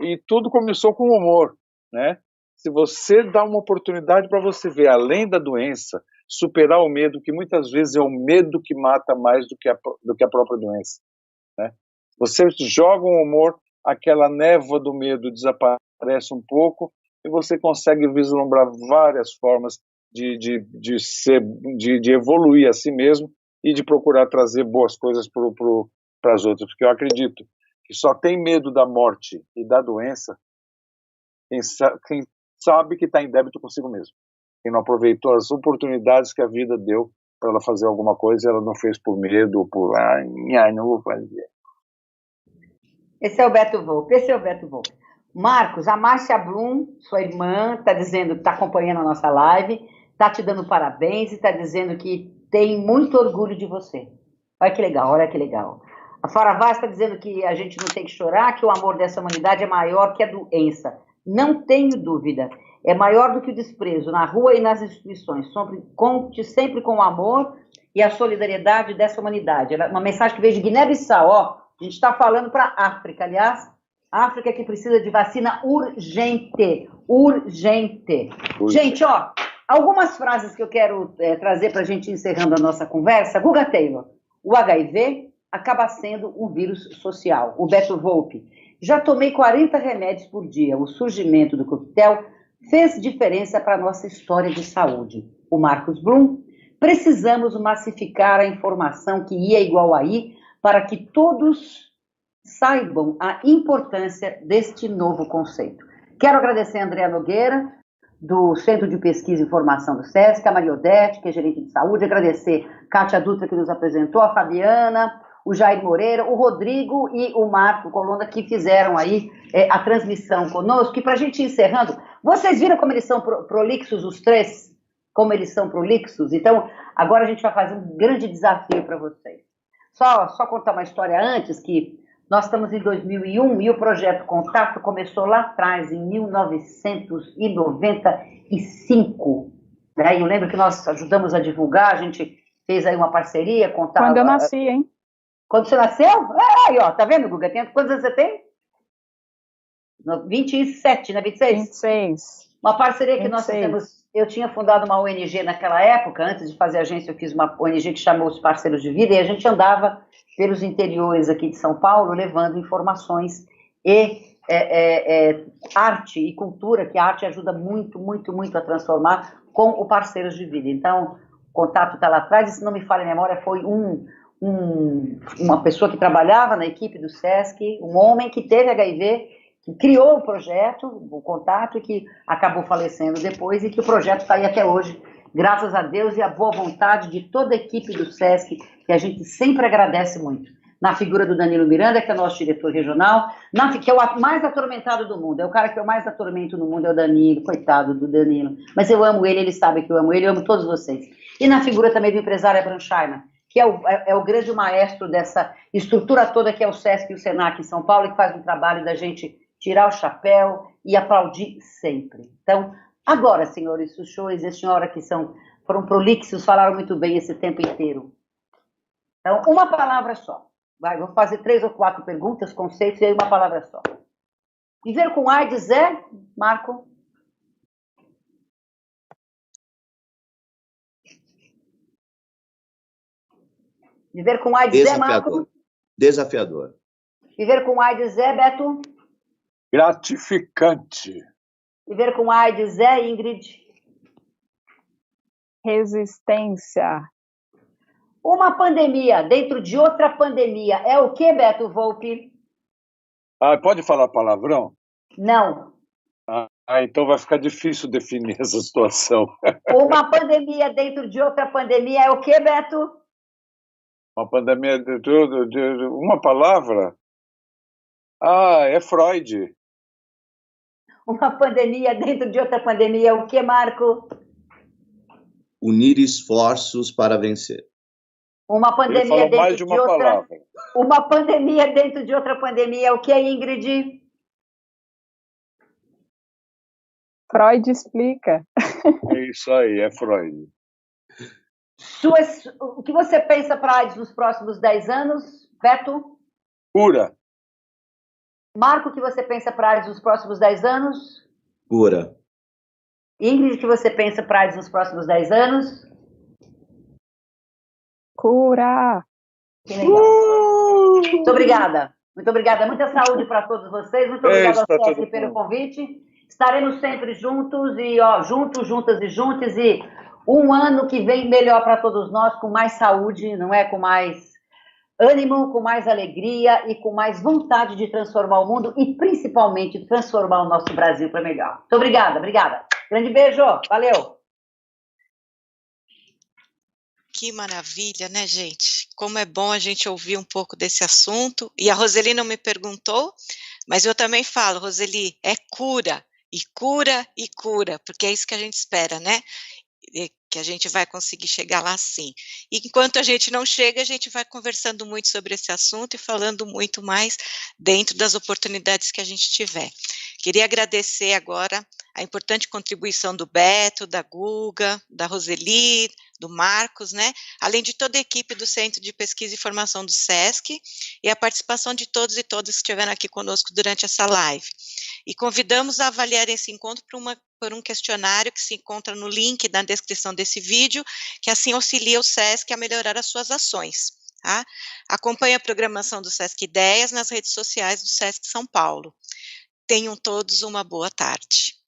Speaker 3: E tudo começou com humor, né? Se você dá uma oportunidade para você ver além da doença, superar o medo, que muitas vezes é o medo que mata mais do que a própria doença. Né? Você joga um humor, aquela névoa do medo desaparece um pouco e você consegue vislumbrar várias formas de evoluir a si mesmo e de procurar trazer boas coisas para as outras. Porque eu acredito que só tem medo da morte e da doença quem sabe que está em débito consigo mesmo. Quem não aproveitou as oportunidades que a vida deu para ela fazer alguma coisa, ela não fez por medo ou por não vou fazer.
Speaker 2: Esse é o Beto Volpi. Marcos, a Márcia Blum, sua irmã, está dizendo que está acompanhando a nossa live, está te dando parabéns e está dizendo que tem muito orgulho de você. Olha que legal. A Faravaz está dizendo que a gente não tem que chorar, que o amor dessa humanidade é maior que a doença. Não tenho dúvida. É maior do que o desprezo na rua e nas instituições. Conte sempre com o amor e a solidariedade dessa humanidade. Uma mensagem que veio de Guiné-Bissau. A gente está falando para a África, aliás. África que precisa de vacina urgente. Gente, algumas frases que eu quero trazer para a gente encerrando a nossa conversa. Guga Taylor, o HIV acaba sendo um vírus social. O Beto Volpi, já tomei 40 remédios por dia. O surgimento do coquetel fez diferença para a nossa história de saúde. O Marcos Blum, precisamos massificar a informação que ia igual aí para que todos saibam a importância deste novo conceito. Quero agradecer a Andréa Nogueira, do Centro de Pesquisa e Informação do SESC, a Maria Odete, que é gerente de saúde, agradecer a Kátia Dutra, que nos apresentou, a Fabiana, o Jair Moreira, o Rodrigo e o Marco Colonna, que fizeram aí a transmissão conosco. E para a gente ir encerrando, vocês viram como eles são prolixos, os três? Como eles são prolixos? Então, agora a gente vai fazer um grande desafio para vocês. Só contar uma história antes, que nós estamos em 2001 e o projeto Contato começou lá atrás, em 1995. Né? Eu lembro que nós ajudamos a divulgar, a gente fez aí uma parceria, Contato...
Speaker 5: Quando eu nasci, hein?
Speaker 2: Quando você nasceu? Aí, tá vendo, Guga? Quantos anos você tem? 27, né? 26?
Speaker 5: 26.
Speaker 2: Uma parceria que
Speaker 5: 26.
Speaker 2: nós fizemos. Eu tinha fundado uma ONG naquela época, antes de fazer agência, eu fiz uma ONG que chamou os Parceiros de Vida, e a gente andava pelos interiores aqui de São Paulo, levando informações e arte e cultura, que a arte ajuda muito, muito, muito a transformar com o Parceiros de Vida. Então, o Contato está lá atrás, e se não me falha a memória, foi uma pessoa que trabalhava na equipe do SESC, um homem que teve HIV, que criou o projeto, o Contato, e que acabou falecendo depois, e que o projeto está aí até hoje, graças a Deus e a boa vontade de toda a equipe do SESC, que a gente sempre agradece muito. Na figura do Danilo Miranda, que é nosso diretor regional, que é o mais atormentado do mundo, é o cara que eu mais atormento no mundo, é o Danilo, coitado do Danilo, mas eu amo ele sabe que eu amo ele, eu amo todos vocês. E na figura também do empresário Abraham Scheiman, que é o grande maestro dessa estrutura toda que é o SESC e o SENAC em São Paulo, e que faz um trabalho da gente tirar o chapéu e aplaudir sempre. Então, agora, senhores, os senhores e a senhora que foram prolixos, falaram muito bem esse tempo inteiro. Então, uma palavra só. Vou fazer 3 ou 4 perguntas, conceitos, e aí uma palavra só. Viver com AIDS é, Marco? Viver com AIDS é, Marco?
Speaker 4: Desafiador.
Speaker 2: Viver com AIDS é, Beto?
Speaker 3: Gratificante.
Speaker 2: Viver com AIDS é, Ingrid?
Speaker 5: Resistência.
Speaker 2: Uma pandemia dentro de outra pandemia é o que, Beto Volpi?
Speaker 3: Pode falar palavrão?
Speaker 2: Não.
Speaker 3: Então vai ficar difícil definir essa situação.
Speaker 2: Uma pandemia dentro de outra pandemia é o que, Beto?
Speaker 3: Uma pandemia de uma palavra? É Freud.
Speaker 2: Uma pandemia dentro de outra pandemia é o que, Marco?
Speaker 4: Unir esforços para vencer.
Speaker 2: Uma pandemia dentro
Speaker 3: de outra palavra.
Speaker 2: Uma pandemia dentro de outra pandemia é o que, Ingrid?
Speaker 5: Freud explica.
Speaker 3: É isso aí, é Freud.
Speaker 2: O que você pensa para a AIDS nos próximos 10 anos, Beto?
Speaker 3: Cura.
Speaker 2: Marco, o que você pensa para a AIDS nos próximos 10 anos?
Speaker 4: Cura.
Speaker 2: Ingrid, o que você pensa para a AIDS nos próximos 10 anos?
Speaker 5: Cura!
Speaker 2: Que legal. Muito obrigada. Muito obrigada. Muita saúde para todos vocês. Muito obrigada ao SESC pelo convite. Estaremos sempre juntos e juntos, juntas e juntos. E um ano que vem melhor para todos nós, com mais saúde, não é? Com mais ânimo, com mais alegria e com mais vontade de transformar o mundo e principalmente transformar o nosso Brasil para melhor. Muito obrigada, obrigada. Grande beijo. Valeu.
Speaker 1: Que maravilha, né, gente? Como é bom a gente ouvir um pouco desse assunto. E a Roseli não me perguntou, mas eu também falo, Roseli, é cura, e cura, e cura, porque é isso que a gente espera, né? Que a gente vai conseguir chegar lá sim. E enquanto a gente não chega, a gente vai conversando muito sobre esse assunto e falando muito mais dentro das oportunidades que a gente tiver. Queria agradecer agora a importante contribuição do Beto, da Guga, da Roseli, do Marcos, né? Além de toda a equipe do Centro de Pesquisa e Formação do SESC e a participação de todos e todas que estiveram aqui conosco durante essa live. E convidamos a avaliar esse encontro por um questionário que se encontra no link na descrição desse vídeo, que assim auxilia o SESC a melhorar as suas ações. Tá? Acompanhe a programação do SESC Ideias nas redes sociais do SESC São Paulo. Tenham todos uma boa tarde.